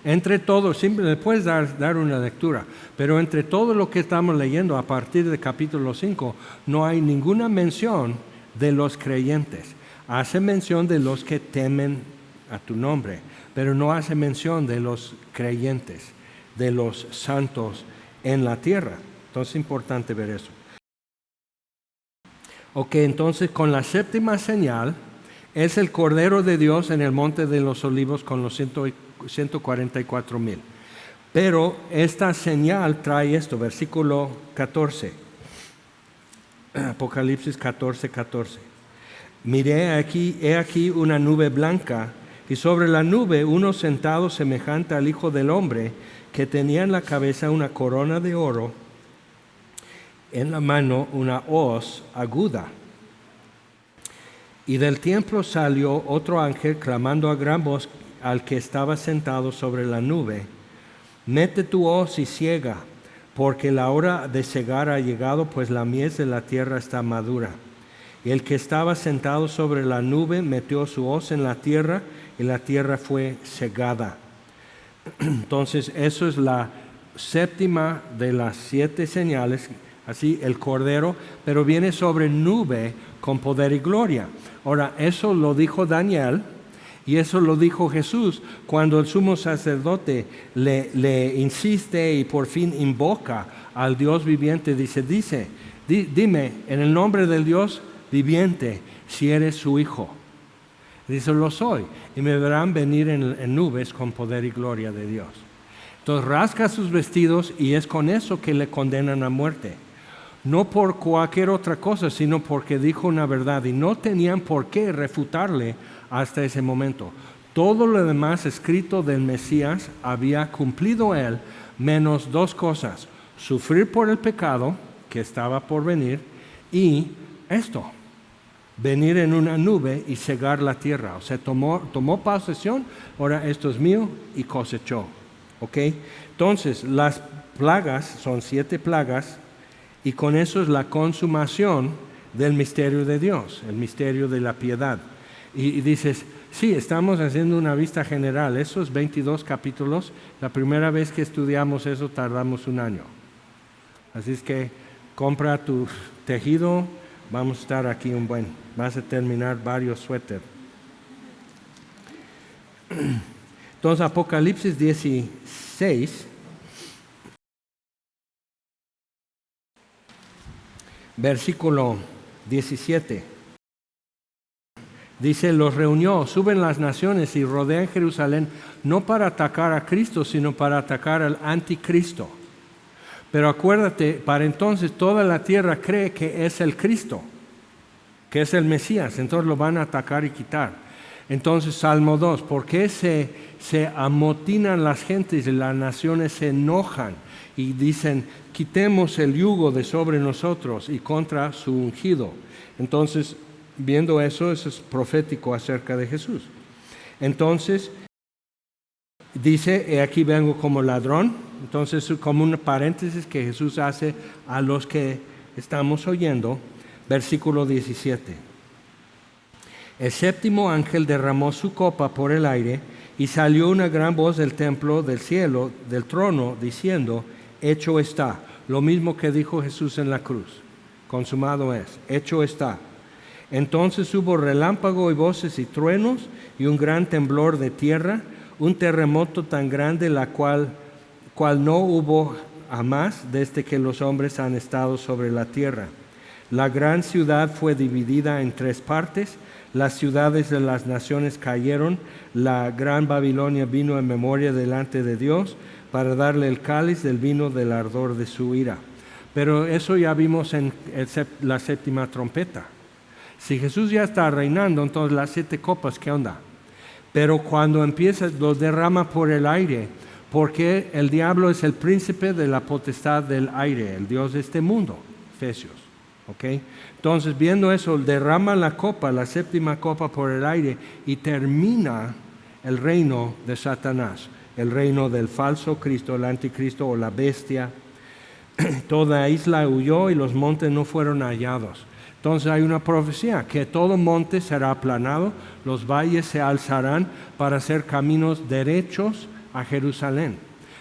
Entre todo, siempre le puedes dar una lectura, pero entre todo lo que estamos leyendo a partir de capítulo 5, no hay ninguna mención de los creyentes. Hace mención de los que temen a tu nombre, pero no hace mención de los creyentes, de los santos en la tierra. Entonces es importante ver eso. Ok, entonces con la 7ª señal es el Cordero de Dios en el Monte de los Olivos con los 144,000. Pero esta señal trae esto, versículo 14, Apocalipsis 14:14. Miré he aquí una nube blanca, y sobre la nube uno sentado semejante al Hijo del Hombre, que tenía en la cabeza una corona de oro, en la mano una hoz aguda. Y del templo salió otro ángel clamando a gran voz al que estaba sentado sobre la nube: mete tu hoz y siega, porque la hora de segar ha llegado, pues la mies de la tierra está madura. Y el que estaba sentado sobre la nube metió su hoz en la tierra, y la tierra fue segada. Entonces eso es la 7ª de las 7 señales, así el Cordero, pero viene sobre nube con poder y gloria. Ahora, eso lo dijo Daniel y eso lo dijo Jesús cuando el sumo sacerdote le insiste y por fin invoca al Dios viviente. Dime en el nombre del Dios viviente si eres su hijo. Dice: lo soy, y me verán venir en nubes con poder y gloria de Dios. Entonces rasga sus vestidos, y es con eso que le condenan a muerte. No por cualquier otra cosa, sino porque dijo una verdad, y no tenían por qué refutarle hasta ese momento. Todo lo demás escrito del Mesías había cumplido él, menos 2 cosas: sufrir por el pecado, que estaba por venir, y esto, venir en una nube y cegar la tierra. O sea, tomó posesión, ahora esto es mío, y cosechó. ¿Ok? Entonces, las plagas son 7 plagas, y con eso es la consumación del misterio de Dios, el misterio de la piedad. Y dices, sí, estamos haciendo una vista general, esos 22 capítulos, la primera vez que estudiamos eso tardamos 1 año. Así es que compra tu tejido, vamos a estar aquí vas a terminar varios suéteres. Entonces, Apocalipsis 16, versículo 17. Dice, los reunió, suben las naciones y rodean Jerusalén, no para atacar a Cristo, sino para atacar al anticristo. Pero acuérdate, para entonces toda la tierra cree que es el Cristo, que es el Mesías, entonces lo van a atacar y quitar. Entonces, Salmo 2, ¿por qué se amotinan las gentes y las naciones se enojan y dicen, quitemos el yugo de sobre nosotros y contra su ungido? Entonces, viendo eso es profético acerca de Jesús. Entonces, dice, he aquí vengo como ladrón. Entonces, como un paréntesis que Jesús hace a los que estamos oyendo, versículo 17. El 7º ángel derramó su copa por el aire y salió una gran voz del templo, del cielo, del trono, diciendo, hecho está. Lo mismo que dijo Jesús en la cruz. Consumado es, hecho está. Entonces hubo relámpago y voces y truenos y un gran temblor de tierra, un terremoto tan grande la cual no hubo jamás desde que los hombres han estado sobre la tierra. La gran ciudad fue dividida en 3 partes, las ciudades de las naciones cayeron, la gran Babilonia vino en memoria delante de Dios para darle el cáliz del vino del ardor de su ira. Pero eso ya vimos en la 7ª trompeta. Si Jesús ya está reinando, entonces las 7 copas, ¿qué onda? Pero cuando empieza, lo derrama por el aire, porque el diablo es el príncipe de la potestad del aire, el Dios de este mundo, Efesios. ¿Okay? Entonces, viendo eso, derrama la copa, la 7ª copa por el aire y termina el reino de Satanás, el reino del falso Cristo, el anticristo o la bestia. Toda isla huyó y los montes no fueron hallados. Entonces hay una profecía que todo monte será aplanado, los valles se alzarán para hacer caminos derechos a Jerusalén.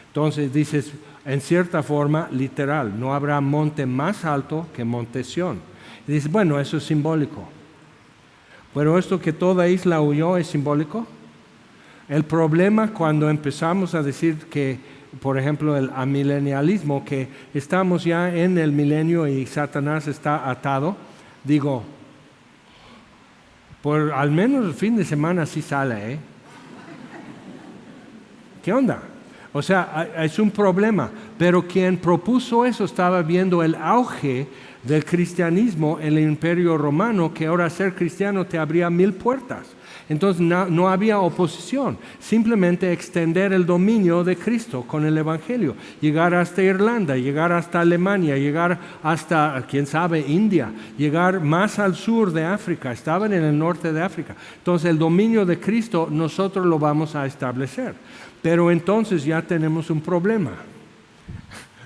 Entonces dices, en cierta forma, literal, no habrá monte más alto que Monte Sión. Y dices, bueno, eso es simbólico. Pero esto que toda isla huyó es simbólico. El problema cuando empezamos a decir que, por ejemplo, el amilenialismo, que estamos ya en el milenio y Satanás está atado, digo, por al menos el fin de semana sí sale, ¿eh? ¿Qué onda? O sea, es un problema, pero quien propuso eso estaba viendo el auge del cristianismo en el Imperio Romano, que ahora ser cristiano te abría 1000 puertas. Entonces no había oposición, simplemente extender el dominio de Cristo con el Evangelio, llegar hasta Irlanda, llegar hasta Alemania, llegar hasta, quién sabe, India, llegar más al sur de África, estaban en el norte de África. Entonces el dominio de Cristo nosotros lo vamos a establecer, pero entonces ya tenemos un problema.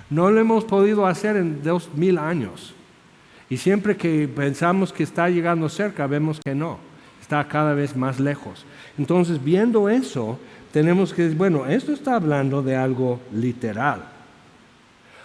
No lo hemos podido hacer en 2000 años y siempre que pensamos que está llegando cerca, vemos que no. Está cada vez más lejos. Entonces, viendo eso, tenemos que decir, bueno, esto está hablando de algo literal.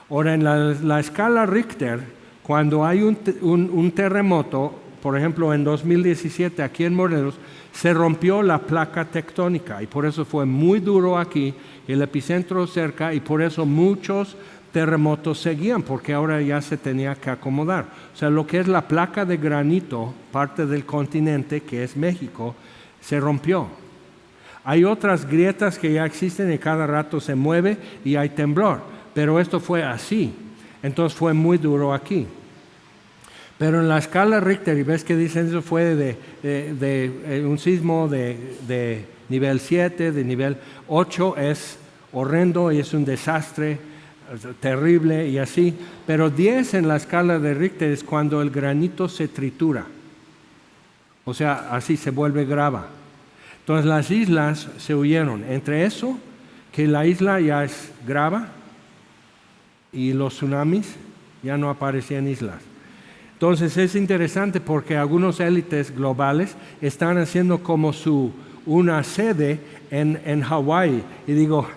Ahora, en la escala Richter, cuando hay un terremoto, por ejemplo, en 2017, aquí en Morelos, se rompió la placa tectónica y por eso fue muy duro aquí, el epicentro cerca, y por eso muchos terremotos seguían, porque ahora ya se tenía que acomodar. O sea, lo que es la placa de granito, parte del continente, que es México, se rompió. Hay otras grietas que ya existen y cada rato se mueve y hay temblor, pero esto fue así. Entonces fue muy duro aquí. Pero en la escala Richter, y ves que dicen eso fue de un sismo de nivel 7, de nivel 8, es horrendo y es un desastre terrible y así, pero 10 en la escala de Richter es cuando el granito se tritura, o sea, así se vuelve grava. Entonces las islas se huyeron, entre eso, que la isla ya es grava y los tsunamis, ya no aparecían islas. Entonces es interesante porque algunos élites globales están haciendo como una sede en Hawái. Y digo,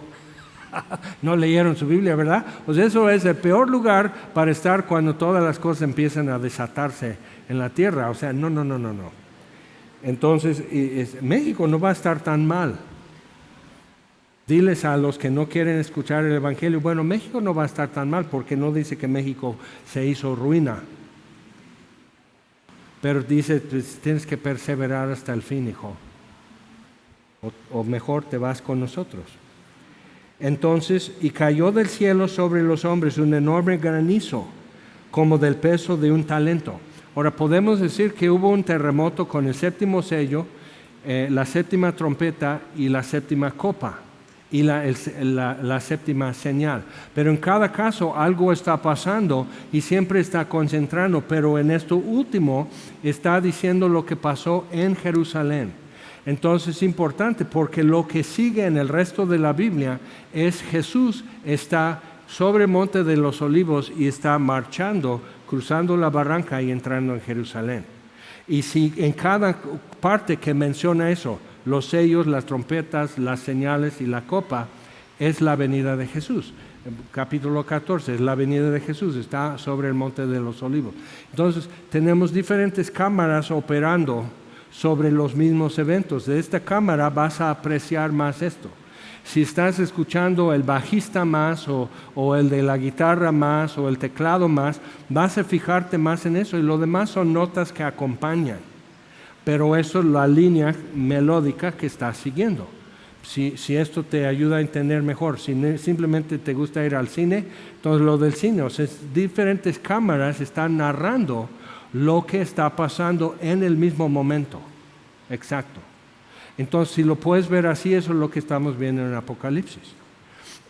no leyeron su Biblia, ¿verdad? Pues eso es el peor lugar para estar cuando todas las cosas empiezan a desatarse en la tierra. O sea, no. Entonces, México no va a estar tan mal. Diles a los que no quieren escuchar el Evangelio, bueno, México no va a estar tan mal porque no dice que México se hizo ruina. Pero dice, pues, tienes que perseverar hasta el fin, hijo. O mejor te vas con nosotros. Entonces, y cayó del cielo sobre los hombres un enorme granizo, como del peso de un talento. Ahora, podemos decir que hubo un terremoto con el séptimo sello, la séptima trompeta y la séptima copa, y la séptima señal. Pero en cada caso algo está pasando y siempre está concentrando, pero en esto último está diciendo lo que pasó en Jerusalén. Entonces es importante porque lo que sigue en el resto de la Biblia es Jesús está sobre el Monte de los Olivos y está marchando, cruzando la barranca y entrando en Jerusalén. Y si en cada parte que menciona eso, los sellos, las trompetas, las señales y la copa, es la venida de Jesús. Capítulo 14, es la venida de Jesús, está sobre el Monte de los Olivos. Entonces tenemos diferentes cámaras operando sobre los mismos eventos. De esta cámara vas a apreciar más esto. Si estás escuchando el bajista más o el de la guitarra más o el teclado más, vas a fijarte más en eso y lo demás son notas que acompañan. Pero eso es la línea melódica que estás siguiendo. Si esto te ayuda a entender mejor, si simplemente te gusta ir al cine, entonces lo del cine, o sea, diferentes cámaras están narrando lo que está pasando en el mismo momento. Exacto. Entonces, si lo puedes ver así, eso es lo que estamos viendo en Apocalipsis.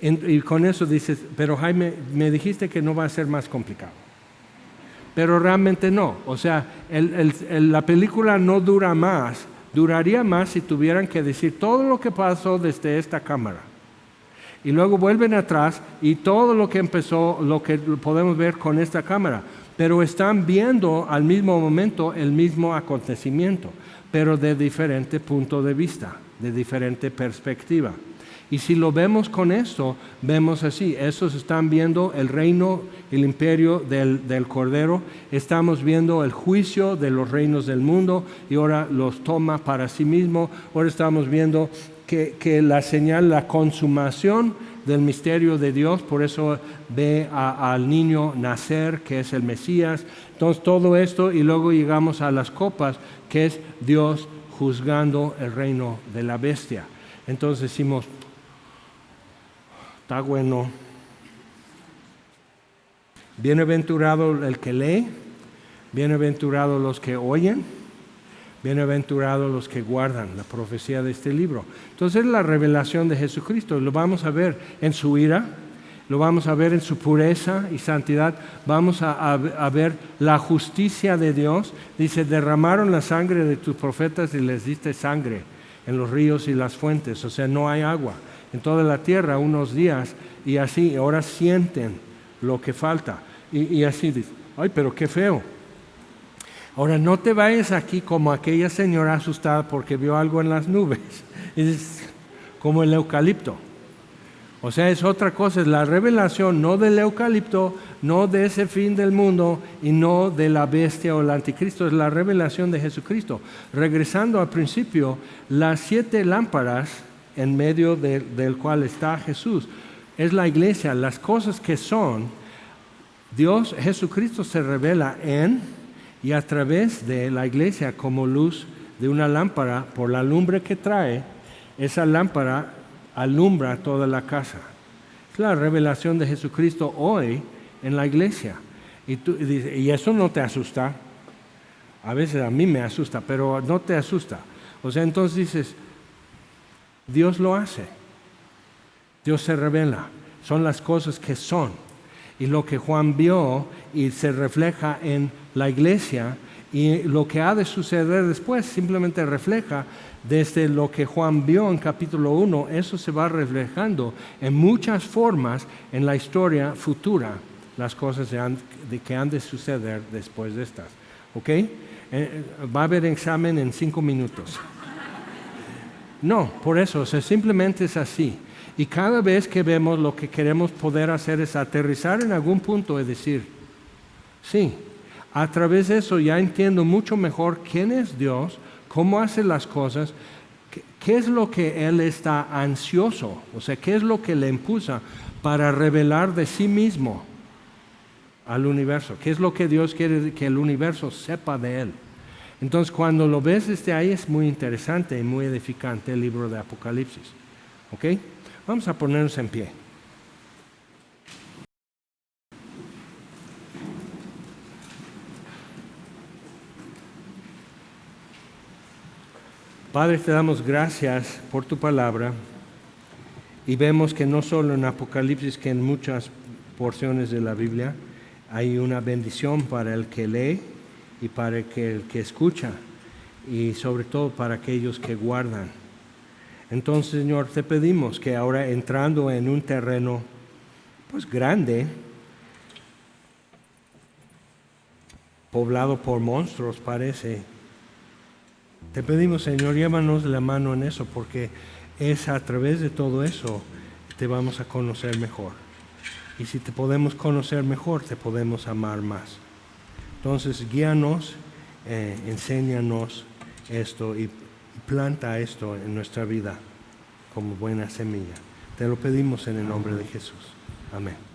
Y con eso dices, pero Jaime, me dijiste que no va a ser más complicado. Pero realmente no. O sea, la película no dura más. Duraría más si tuvieran que decir todo lo que pasó desde esta cámara. Y luego vuelven atrás y todo lo que empezó, lo que podemos ver con esta cámara. Pero están viendo al mismo momento el mismo acontecimiento, pero de diferente punto de vista, de diferente perspectiva. Y si lo vemos con esto, vemos así, estos están viendo el reino, el imperio del Cordero, estamos viendo el juicio de los reinos del mundo y ahora los toma para sí mismo, ahora estamos viendo que la señal, la consumación del misterio de Dios, por eso ve al niño nacer, que es el Mesías. Entonces todo esto y luego llegamos a las copas, que es Dios juzgando el reino de la bestia. Entonces decimos, está bueno. Bienaventurado el que lee, bienaventurados los que oyen, bienaventurados los que guardan la profecía de este libro. Entonces es la revelación de Jesucristo. Lo vamos a ver en su ira, lo vamos a ver en su pureza y santidad. Vamos a ver la justicia de Dios. Dice, derramaron la sangre de tus profetas y les diste sangre en los ríos y las fuentes. O sea, no hay agua en toda la tierra unos días y así, ahora sienten lo que falta. Y así dice, ay, pero qué feo. Ahora, no te vayas aquí como aquella señora asustada porque vio algo en las nubes. Es como el eucalipto. O sea, es otra cosa, es la revelación no del eucalipto, no de ese fin del mundo y no de la bestia o el anticristo, es la revelación de Jesucristo. Regresando al principio, las 7 lámparas en medio del cual está Jesús, es la iglesia, las cosas que son, Dios, Jesucristo se revela en y a través de la iglesia como luz de una lámpara, por la lumbre que trae, esa lámpara alumbra toda la casa. Es la revelación de Jesucristo hoy en la iglesia. Y eso no te asusta. A veces a mí me asusta, pero no te asusta. O sea, entonces dices, Dios lo hace. Dios se revela. son las cosas que son. Y lo que Juan vio y se refleja en la iglesia, y lo que ha de suceder después simplemente refleja desde lo que Juan vio en capítulo 1, eso se va reflejando en muchas formas en la historia futura, las cosas que han de suceder después de estas. ¿Ok? Va a haber examen en 5 minutos. No, por eso, o sea, simplemente es así. Y cada vez que vemos, lo que queremos poder hacer es aterrizar en algún punto y decir, sí, a través de eso ya entiendo mucho mejor quién es Dios, cómo hace las cosas, qué es lo que Él está ansioso, o sea, qué es lo que le impulsa para revelar de sí mismo al universo, qué es lo que Dios quiere que el universo sepa de Él. Entonces, cuando lo ves desde ahí es muy interesante y muy edificante el libro de Apocalipsis. ¿Ok? Vamos a ponernos en pie. Padre, te damos gracias por tu palabra y vemos que no solo en Apocalipsis, que en muchas porciones de la Biblia hay una bendición para el que lee y para el que escucha y sobre todo para aquellos que guardan. Entonces, Señor, te pedimos que ahora entrando en un terreno pues grande, poblado por monstruos parece, te pedimos, Señor, llévanos la mano en eso, porque es a través de todo eso te vamos a conocer mejor. Y si te podemos conocer mejor, te podemos amar más. Entonces, guíanos, enséñanos esto y planta esto en nuestra vida como buena semilla. Te lo pedimos en el nombre de Jesús. Amén.